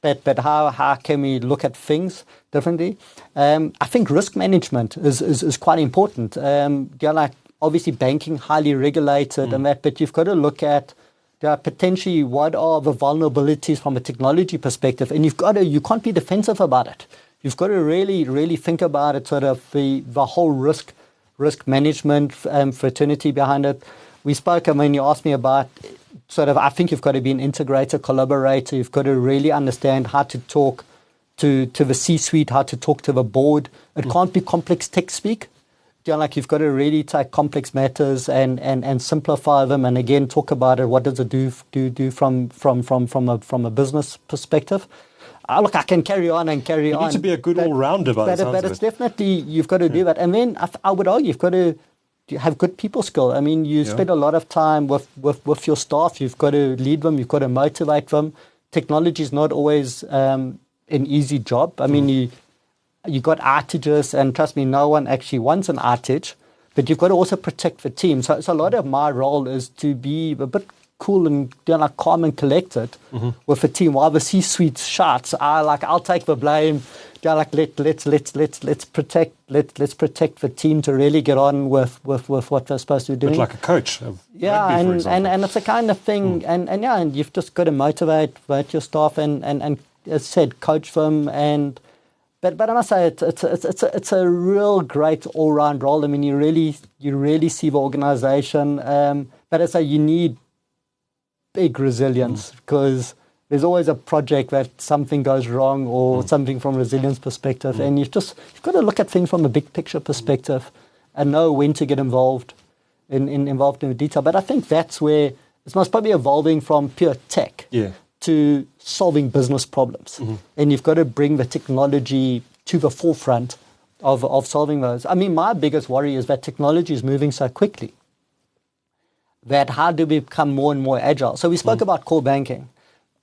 but how can we look at things differently? I think risk management is quite important. Obviously banking, highly regulated and that, but you've got to look at potentially what are the vulnerabilities from a technology perspective, and you can't be defensive about it. You've got to really, really think about it, sort of the whole risk management fraternity behind it. We spoke, and when you asked me about sort of, I think you've got to be an integrator, collaborator. You've got to really understand how to talk to the C-suite, how to talk to the board. It can't be complex tech speak. You've got to really take complex matters and simplify them, and again talk about it. What does it do from a business perspective? Look, I can carry on. You need to be a good all-rounder, but it's definitely, you've got to do that. And then I would argue you've got to have good people skill. I mean, you spend a lot of time with your staff. You've got to lead them. You've got to motivate them. Technology is not always an easy job. I mean, you got outages, and trust me, no one actually wants an outage. But you've got to also protect the team. So a lot of my role is to be a bit cool and calm and collected with the team, while the C-suite shouts. I'll take the blame. Let's protect the team to really get on with what they're supposed to be doing. But like a coach. And it's a kind of thing. And you've just got to motivate your staff and as I said, coach them. But I must say it's a real great all round role. I mean, you really see the organization. But I say you need big resilience, because there's always a project that something goes wrong or something from a resilience perspective, and you've got to look at things from a big picture perspective and know when to get involved in the detail. But I think that's where it's most probably evolving from pure tech to solving business problems, and you've got to bring the technology to the forefront of solving those. I mean, my biggest worry is that technology is moving so quickly, that how do we become more and more agile? So we spoke about core banking.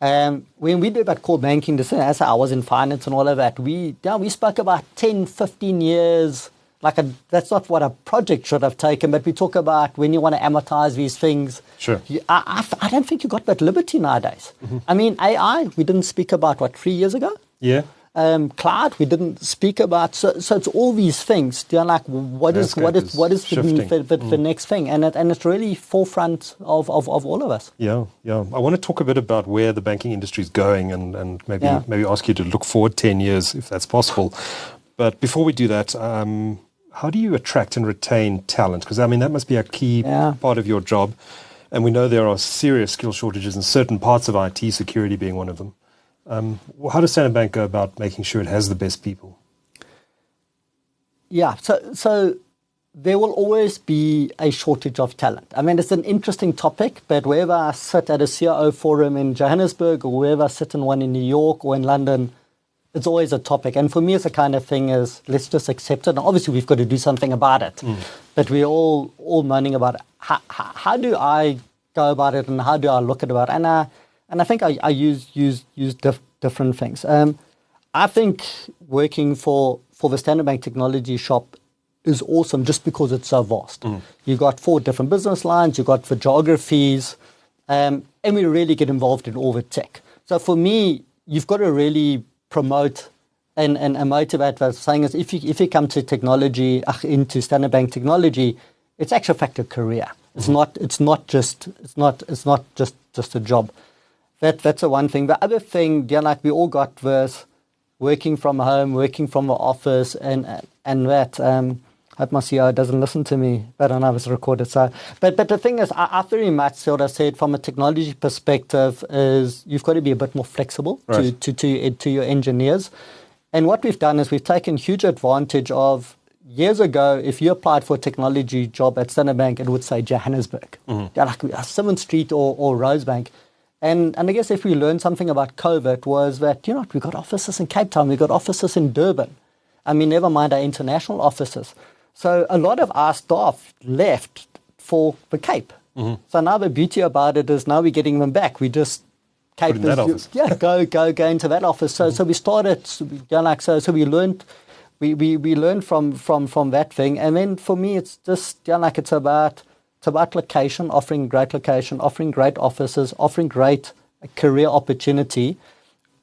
When we did about core banking, as I was in finance and all of that, we spoke about 10, 15 years. That's not what a project should have taken, but we talk about when you want to amortize these things. Sure. I don't think you got that liberty nowadays. I mean, AI, we didn't speak about, 3 years ago? Yeah. cloud we didn't speak about. So it's all these things. They're like, what is the next thing? And it's really forefront of all of us. Yeah. I want to talk a bit about where the banking industry is going and maybe ask you to look forward 10 years if that's possible. But before we do that, how do you attract and retain talent? Because, I mean, that must be a key part of your job. And we know there are serious skill shortages in certain parts of IT, security being one of them. How does Standard Bank go about making sure it has the best people? Yeah, so there will always be a shortage of talent. I mean, it's an interesting topic, but wherever I sit at a CIO forum in Johannesburg or wherever I sit in one in New York or in London, it's always a topic. And for me, it's the kind of thing is, let's just accept it. And obviously, we've got to do something about it. But we're all moaning about it. How do I go about it and how do I look at it? And I think I use different things. I think working for the Standard Bank technology shop is awesome just because it's so vast. You've got 4 different business lines, you've got the geographies, and we really get involved in all the tech. So for me, you've got to really promote and motivate. The saying is, if you come to technology, into Standard Bank technology, it's actually a factor career. It's not just a job. That's the one thing. The other thing, like we all got this working from home, working from the office, and that. I hope my CEO doesn't listen to me, but I know it's recorded. So, but the thing is, I very much sort of said from a technology perspective is you've got to be a bit more flexible to your engineers. And what we've done is we've taken huge advantage of. Years ago, if you applied for a technology job at Standard Bank, it would say Johannesburg, like 7th Street or Rosebank. And I guess if we learned something about COVID was that, we've got offices in Cape Town, we've got offices in Durban. I mean, never mind our international offices. So a lot of our staff left for the Cape. So now the beauty about it is now we're getting them back. We just Cape is, go into that office. So we started, so we learned. We learned from that thing, and then for me it's just it's about location, offering great offices, offering great career opportunity.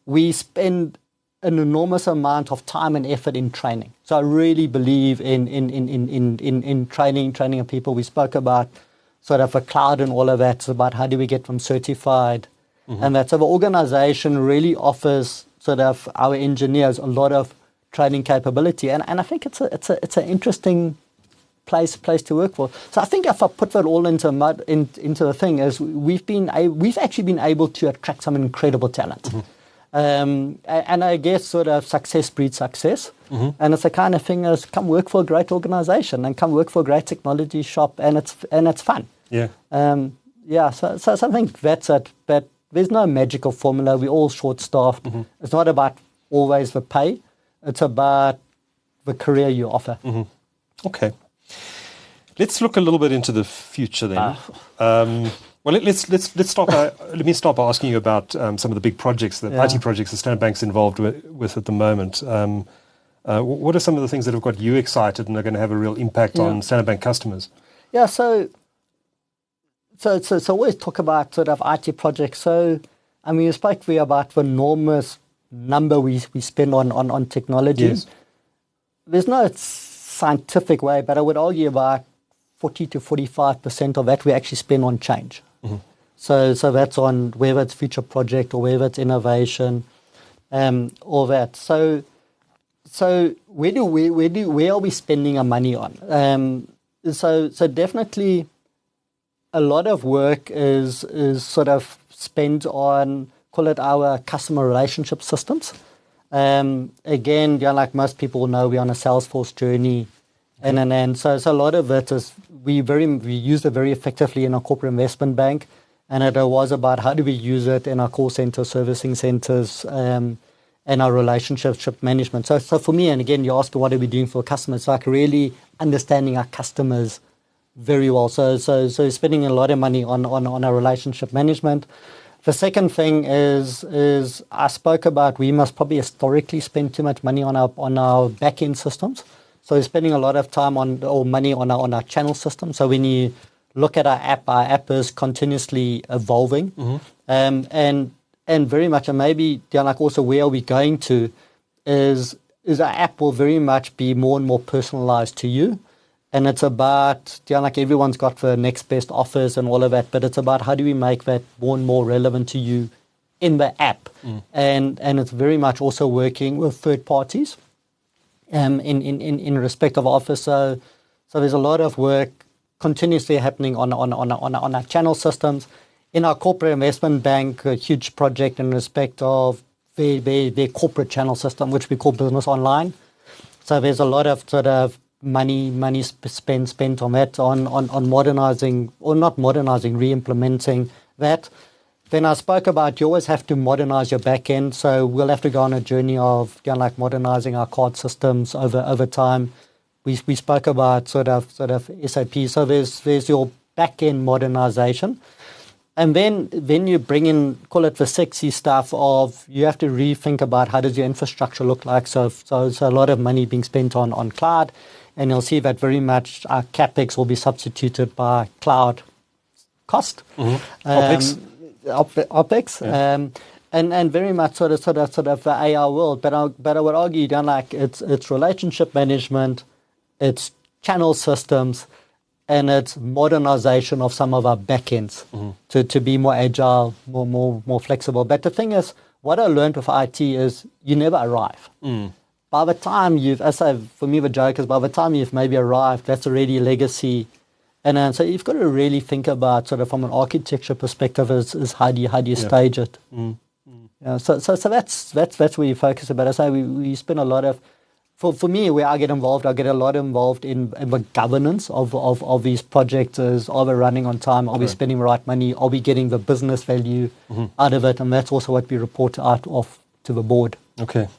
We spend an enormous amount of time and effort in training. So I really believe in training of people. We spoke about sort of a cloud and all of that. It's about how do we get them certified, and that so the organization really offers sort of our engineers a lot of training capability, and I think it's an interesting place to work for. So I think if I put that all into the thing is we've actually been able to attract some incredible talent, and I guess sort of success breeds success, and it's the kind of thing is come work for a great organization and come work for a great technology shop, and it's fun. So I think that's it. But there's no magical formula. We're all short staffed. It's not about always the pay. It's about the career you offer. Okay. Let's look a little bit into the future then. Well, let's start by, let me start by asking you about some of the big projects, the IT projects that Standard Bank's involved with at the moment. What are some of the things that have got you excited and are going to have a real impact on Standard Bank customers? Yeah, so always talk about sort of IT projects. So, I mean, you spoke to me about the enormous number we spend on technology. Yes. There's no scientific way, but I would argue about 40 to 45% of that we actually spend on change. So that's on whether it's future project or whether it's innovation, all that. So where are we spending our money on? So definitely a lot of work is sort of spent on, call it our customer relationship systems. Again, like most people know, we're on a Salesforce journey, and so a lot of it is we use it very effectively in our corporate investment bank, and it was about how do we use it in our call center, servicing centers, and our relationship management. So for me, and again, you ask what are we doing for customers? Like really understanding our customers very well. So spending a lot of money on our relationship management. The second thing is I spoke about we must probably historically spend too much money on our back-end systems. So we're spending a lot of time or money on our channel system. So when you look at our app is continuously evolving, and very much, and maybe like also where are we going to? is an app will very much be more and more personalized to you. And it's about, like everyone's got the next best offers and all of that, but it's about how do we make that more and more relevant to you in the app. And it's very much also working with third parties in respect of offers. So there's a lot of work continuously happening on our channel systems. In our corporate investment bank, a huge project in respect of their corporate channel system, which we call Business Online. So there's a lot of sort of money spent on that, on modernizing, or not modernizing, re-implementing that. Then I spoke about you always have to modernize your back end. So we'll have to go on a journey of like modernizing our card systems over time. We spoke about sort of SAP. So there's your back end modernization. And then you bring in, call it the sexy stuff of you have to rethink about how does your infrastructure look like. So a lot of money being spent on cloud. And you'll see that very much our CapEx will be substituted by cloud cost. OpEx. OpEx. Yeah. And very much sort of the AI world. But I would argue, like it's relationship management, it's channel systems, and it's modernization of some of our backends to be more agile, more flexible. But the thing is, what I learned with IT is you never arrive. By the time for me, the joke is by the time you've maybe arrived, that's already legacy. And so you've got to really think about sort of from an architecture perspective is how do you stage it. Yeah, so that's where you focus about. I say we spend a lot of, for me, where I get involved, I get a lot involved in the governance of these projects. Are we running on time? Are we spending the right money? Are we getting the business value out of it? And that's also what we report out of to the board. Okay.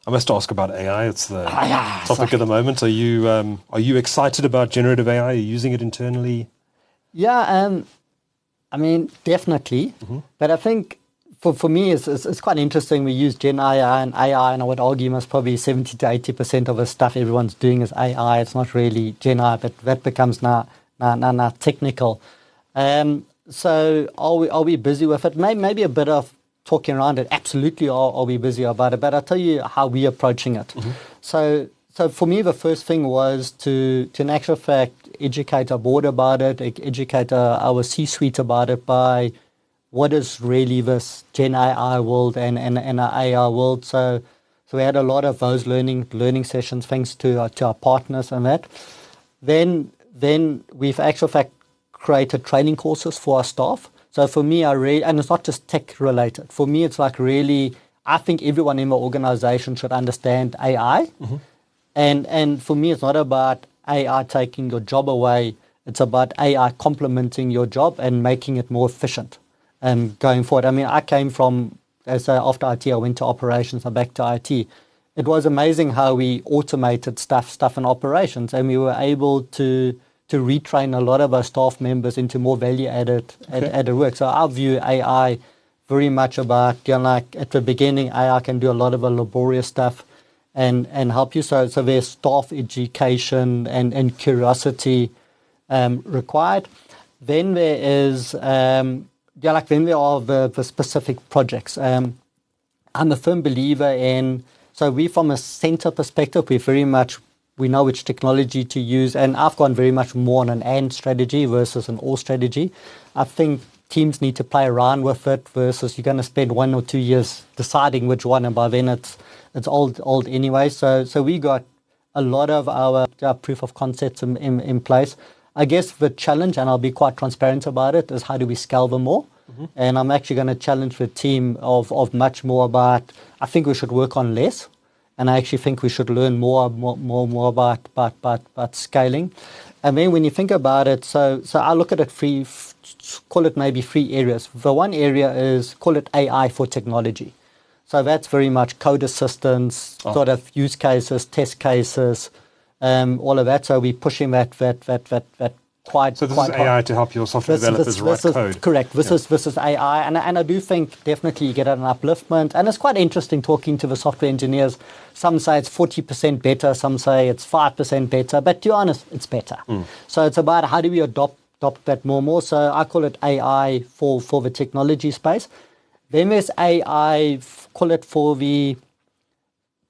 I must ask about AI. It's the topic of the moment. Are you excited about generative AI? Are you using it internally? Yeah, I mean, definitely. But I think for me, it's quite interesting. We use Gen AI, and I would argue most probably 70 to 80% of the stuff everyone's doing is AI. It's not really Gen AI, but that becomes now technical. So are we busy with it? Maybe a bit of talking around it. Absolutely are we busy about it. But I'll tell you how we're approaching it. So for me, the first thing was to in actual fact, educate our board about it, educate our C-suite about it by what is really this Gen AI world and our AI world. So we had a lot of those learning sessions thanks to our partners and that. Then we've actually fact created training courses for our staff. So for me, and it's not just tech related. For me, it's like really, I think everyone in my organization should understand AI. And for me, it's not about AI taking your job away. It's about AI complementing your job and making it more efficient. Going forward, I mean, I came from, after IT, I went to operations and back to IT. It was amazing how we automated stuff in operations, and we were able to retrain a lot of our staff members into more value-added work. So I view AI very much about, like at the beginning, AI can do a lot of the laborious stuff and help you. So there's staff education and curiosity required. Then there is, then there are the specific projects. I'm a firm believer in, so we from a center perspective, we know which technology to use, and I've gone very much more on an and strategy versus an or strategy. I think teams need to play around with it versus you're going to spend 1 or 2 years deciding which one, and by then it's old anyway. So we got a lot of our proof of concepts in place. I guess the challenge, and I'll be quite transparent about it, is how do we scale them more? And I'm actually going to challenge the team of much more about, I think we should work on less. And I actually think we should learn more about scaling. And then when you think about it, so I look at it call it maybe 3 areas. The one area is, call it AI for technology. So that's very much code assistance, sort of use cases, test cases, all of that. So we're pushing that quite. So this quite is AI to help your software developers write code. Correct. This is AI, and I do think definitely you get an upliftment, and it's quite interesting talking to the software engineers. Some say it's 40% better, some say it's 5% better, but to be honest, it's better. So it's about how do we adopt that more. So I call it AI for the technology space. Then there's AI, call it for the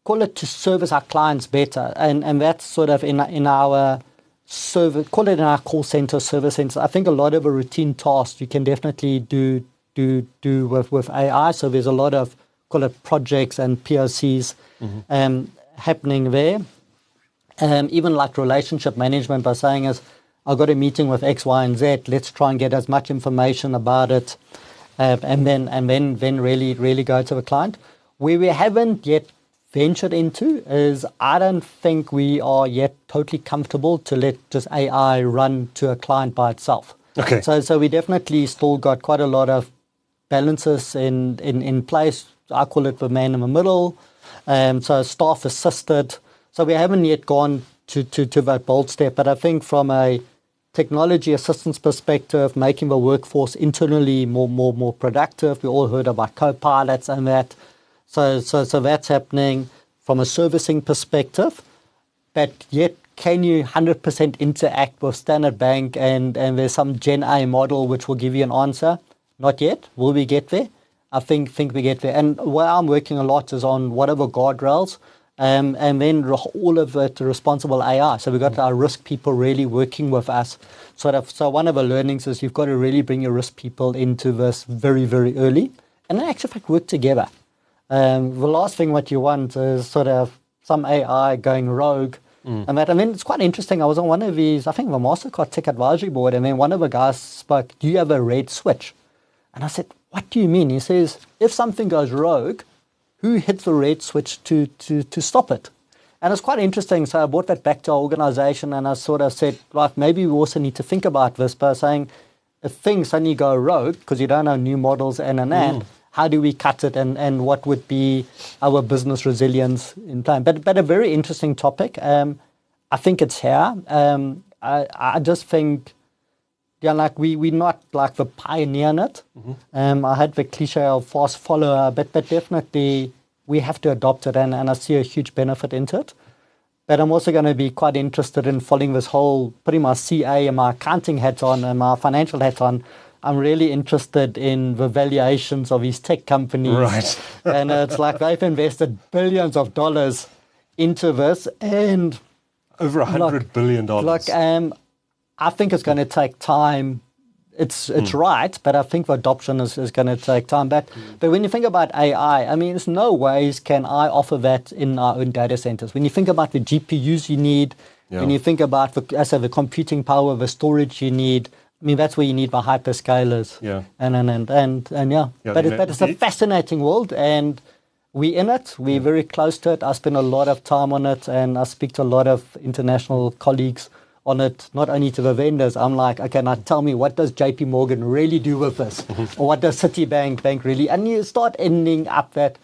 call it to service our clients better. And that's sort of in our service, call it in our call center, service center. I think a lot of a routine tasks you can definitely do with AI. So there's a lot of, call it projects and POCs happening there. Even like relationship management by saying is, I've got a meeting with X, Y, and Z. Let's try and get as much information about it, and then really go to the client. Where we haven't yet ventured into is I don't think we are yet totally comfortable to let just AI run to a client by itself. Okay. So we definitely still got quite a lot of balances in place. I call it the man in the middle. So staff assisted. So we haven't yet gone to that bold step. But I think from a technology assistance perspective, making the workforce internally more productive. We all heard about co-pilots and that. So that's happening from a servicing perspective. But yet, can you 100% interact with Standard Bank and there's some Gen A model which will give you an answer? Not yet. Will we get there? I think we get there. And where I'm working a lot is on whatever guardrails, and then all of it responsible AI. So we've got our risk people really working with us. So one of the learnings is you've got to really bring your risk people into this very, very early, and then actually work together. The last thing what you want is sort of some AI going rogue. And that, I mean, it's quite interesting. I was on one of these, I think the MasterCard Tech Advisory Board, and then one of the guys spoke, do you have a red switch? And I said, what do you mean? He says, if something goes rogue, who hits the red switch to stop it? And it's quite interesting. So I brought that back to our organization, and I sort of said, like, maybe we also need to think about this by saying, if things suddenly go rogue, because you don't know new models and how do we cut it, and what would be our business resilience in time? But a very interesting topic. I think it's here. I just think, like we're not like the pioneer in it. I had the cliche of fast follower, but definitely we have to adopt it, and I see a huge benefit into it. But I'm also going to be quite interested in following this whole, putting my CA and my accounting hat on and my financial hat on. I'm really interested in the valuations of these tech companies. Right. And it's like they've invested billions of dollars into this, and over $100 billion. Like, I think it's going to take time. It's right, but I think the adoption is going to take time. But when you think about AI, I mean, there's no ways can I offer that in our own data centers. When you think about the GPUs you need, when you think about the computing power, the storage you need, I mean, that's where you need the hyperscalers. Yeah. And yeah. But it's a fascinating world, and we're in it. We're very close to it. I spend a lot of time on it, and I speak to a lot of international colleagues on it, not only to the vendors. I'm like, okay, now tell me, what does JP Morgan really do with this? Or what does Citibank really? And you start ending up that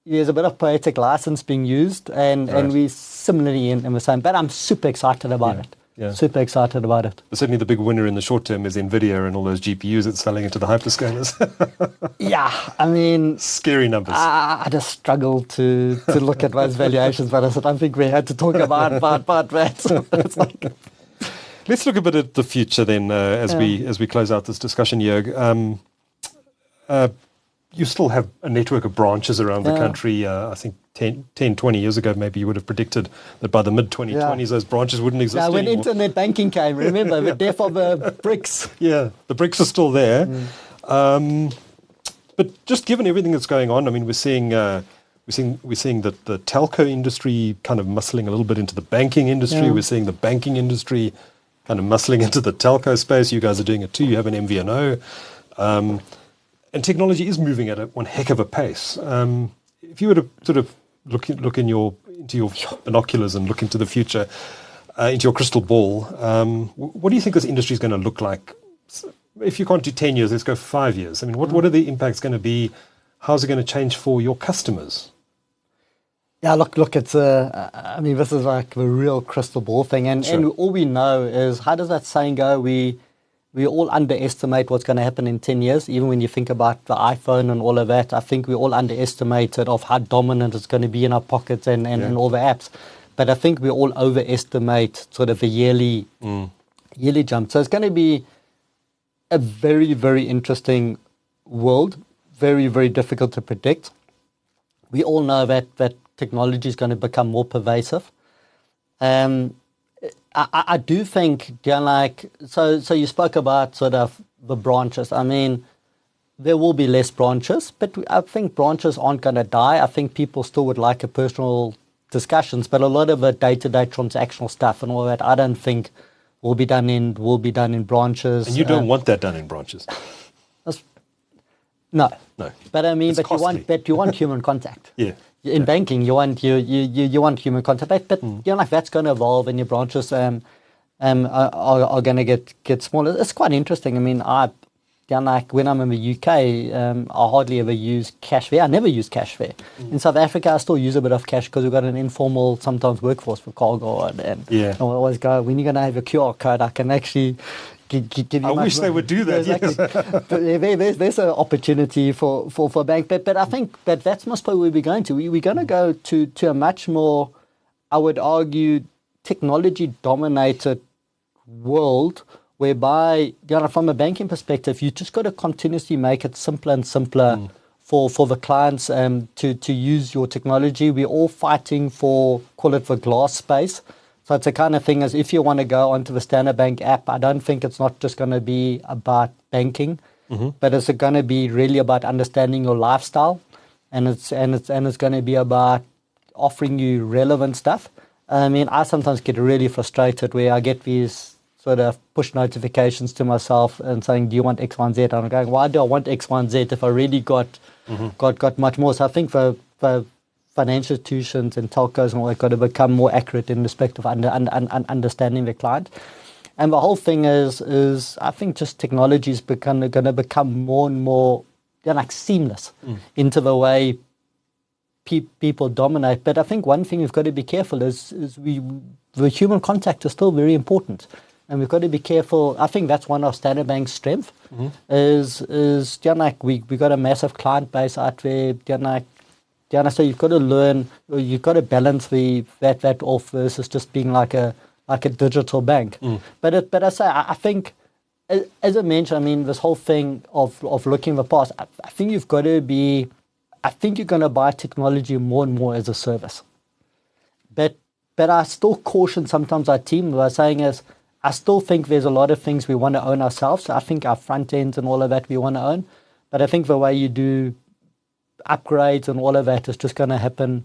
there's a bit of poetic license being used, and we similarly in the same. But I'm super excited about it. Yeah. Super excited about it. But certainly the big winner in the short term is NVIDIA and all those GPUs it's selling into the hyperscalers. Yeah, I mean... Scary numbers. I just struggled to look at those valuations, but I said, I think we had to talk about that. It's like... Let's look a bit at the future then as we close out this discussion, Jörg. You still have a network of branches around the country. I think 10, 20 years ago, maybe you would have predicted that by the mid-2020s, those branches wouldn't exist anymore. When internet banking came, remember, the death of the bricks. Yeah, the bricks are still there. But just given everything that's going on, I mean, we're seeing that the telco industry kind of muscling a little bit into the banking industry. Yeah. We're seeing the banking industry kind of muscling into the telco space. You guys are doing it too. You have an MVNO. And technology is moving at one heck of a pace. If you were to sort of look into your binoculars and look into the future, into your crystal ball, what do you think this industry is going to look like? If you can't do 10 years, let's go 5 years. I mean, what are the impacts going to be? How's it going to change for your customers? Yeah, look, it's I mean, this is like the real crystal ball thing. And all we know is, how does that saying go? We all underestimate what's going to happen in 10 years. Even when you think about the iPhone and all of that, I think we all underestimated of how dominant it's going to be in our pockets and all the apps. But I think we all overestimate sort of the yearly jump. So it's going to be a very, very interesting world. Very, very difficult to predict. We all know that technology is going to become more pervasive. I do think, so you spoke about sort of the branches. I mean, there will be less branches, but I think branches aren't going to die. I think people still would like a personal discussions, but a lot of the day-to-day transactional stuff and all that, I don't think will be done in branches. And you don't want that done in branches? No. But I mean, it's you want human contact. Yeah. In banking, you want human contact, but that's going to evolve, and your branches are going to get smaller. It's quite interesting. I mean, when I'm in the UK, I hardly ever use Cashfare. I never use Cashfare. In South Africa, I still use a bit of cash because we've got an informal, sometimes workforce for cargo. And I always go, when you're going to have a QR code, I can actually give you I wish they would do that, yes. There's an opportunity for bank. But I think that's most probably where we're going to. We're going to go to a much more, I would argue, technology-dominated world, whereby, from a banking perspective, you just got to continuously make it simpler and simpler for the clients to use your technology. We're all fighting for, call it the glass space. So it's the kind of thing as if you want to go onto the Standard Bank app, I don't think it's not just going to be about banking, but it's going to be really about understanding your lifestyle, and it's going to be about offering you relevant stuff. I mean, I sometimes get really frustrated where I get these sort of push notifications to myself and saying, do you want X, Y, and Z? And I'm going, why do I want X, Y, and Z if I really got much more? So I think for financial institutions and telcos and all that got to become more accurate in respect of understanding the client. And the whole thing is I think just technology is going to become more and more seamless into the way people dominate. But I think one thing we've got to be careful is the human contact is still very important. And we've got to be careful. I think that's one of Standard Bank's strength is we got a massive client base out there. So you've got to learn, or you've got to balance that off versus just being like a digital bank. But I say I think, as I mentioned, I mean, this whole thing of looking in the past, I think you've got to be. I think you're going to buy technology more and more as a service. But I still caution sometimes our team by saying I still think there's a lot of things we want to own ourselves. I think our front ends and all of that we want to own. But I think the way you do upgrades and all of that is just going to happen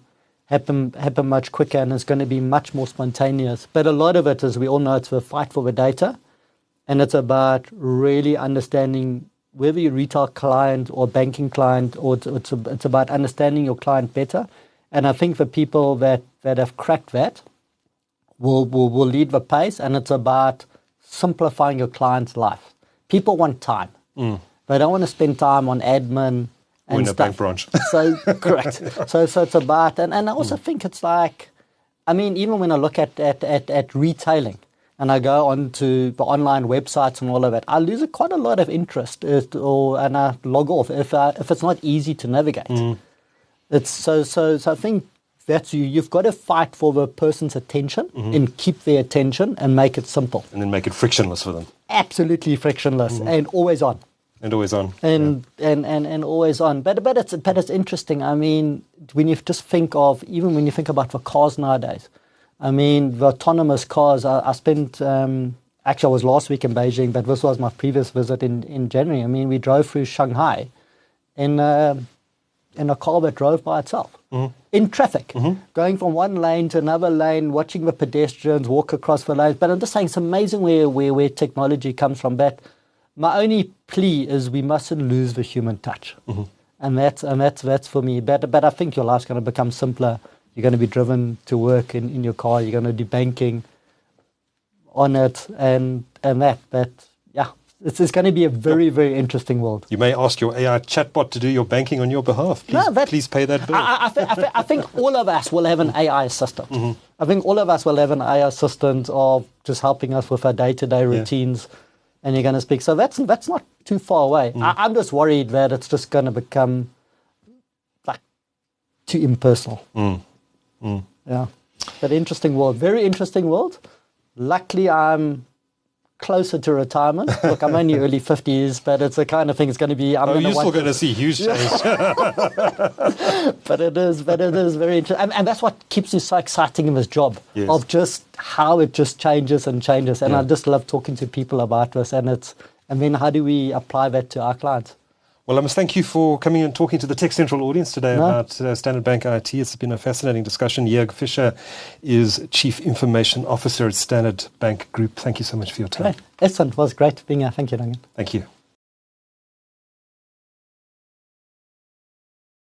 much quicker, and it's going to be much more spontaneous. But a lot of it, as we all know, it's the fight for the data, and it's about really understanding whether you're a retail client or banking client, or it's about understanding your client better. And I think the people that have cracked that will lead the pace, and it's about simplifying your client's life. People want time. They don't want to spend time on admin and in a stuff. bank branch. So correct. So it's about, and I also think it's like, I mean, even when I look at retailing and I go onto the online websites and all of that, I lose quite a lot of interest, and I log off if it's not easy to navigate. It's so I think that's you've got to fight for the person's attention and keep their attention and make it simple. And then make it frictionless for them. Absolutely frictionless and always on. And always on. And always on. But it's interesting. I mean, when you just think of, even when you think about the cars nowadays, I mean, the autonomous cars, I spent, actually I was last week in Beijing, but this was my previous visit in January. I mean, we drove through Shanghai in a car that drove by itself. In traffic, going from one lane to another lane, watching the pedestrians walk across the lanes. But I'm just saying it's amazing where technology comes from. But my only plea is we mustn't lose the human touch, and that's for me. But I think your life's going to become simpler. You're going to be driven to work in your car. You're going to do banking on it, and that. But yeah, it's going to be a very, very interesting world. You may ask your AI chatbot to do your banking on your behalf. Please pay that bill. I think all of us will have an AI assistant. I think all of us will have an AI assistant of just helping us with our day-to-day routines. And you're going to speak. So that's not too far away. I'm just worried that it's just going to become like too impersonal. Yeah. But interesting world. Very interesting world. Luckily, I'm closer to retirement. Look, I'm only early 50s, but it's the kind of thing it's going to be. You're still going to see huge change. But it is very interesting. And that's what keeps me so exciting in this job, of just how it just changes and changes. And I just love talking to people about this. And then how do we apply that to our clients? Well, I must thank you for coming and talking to the TechCentral audience today about Standard Bank IT. It's been a fascinating discussion. Jörg Fischer is Chief Information Officer at Standard Bank Group. Thank you so much for your time. Excellent. It was great being here. Thank you, Duncan. Thank you.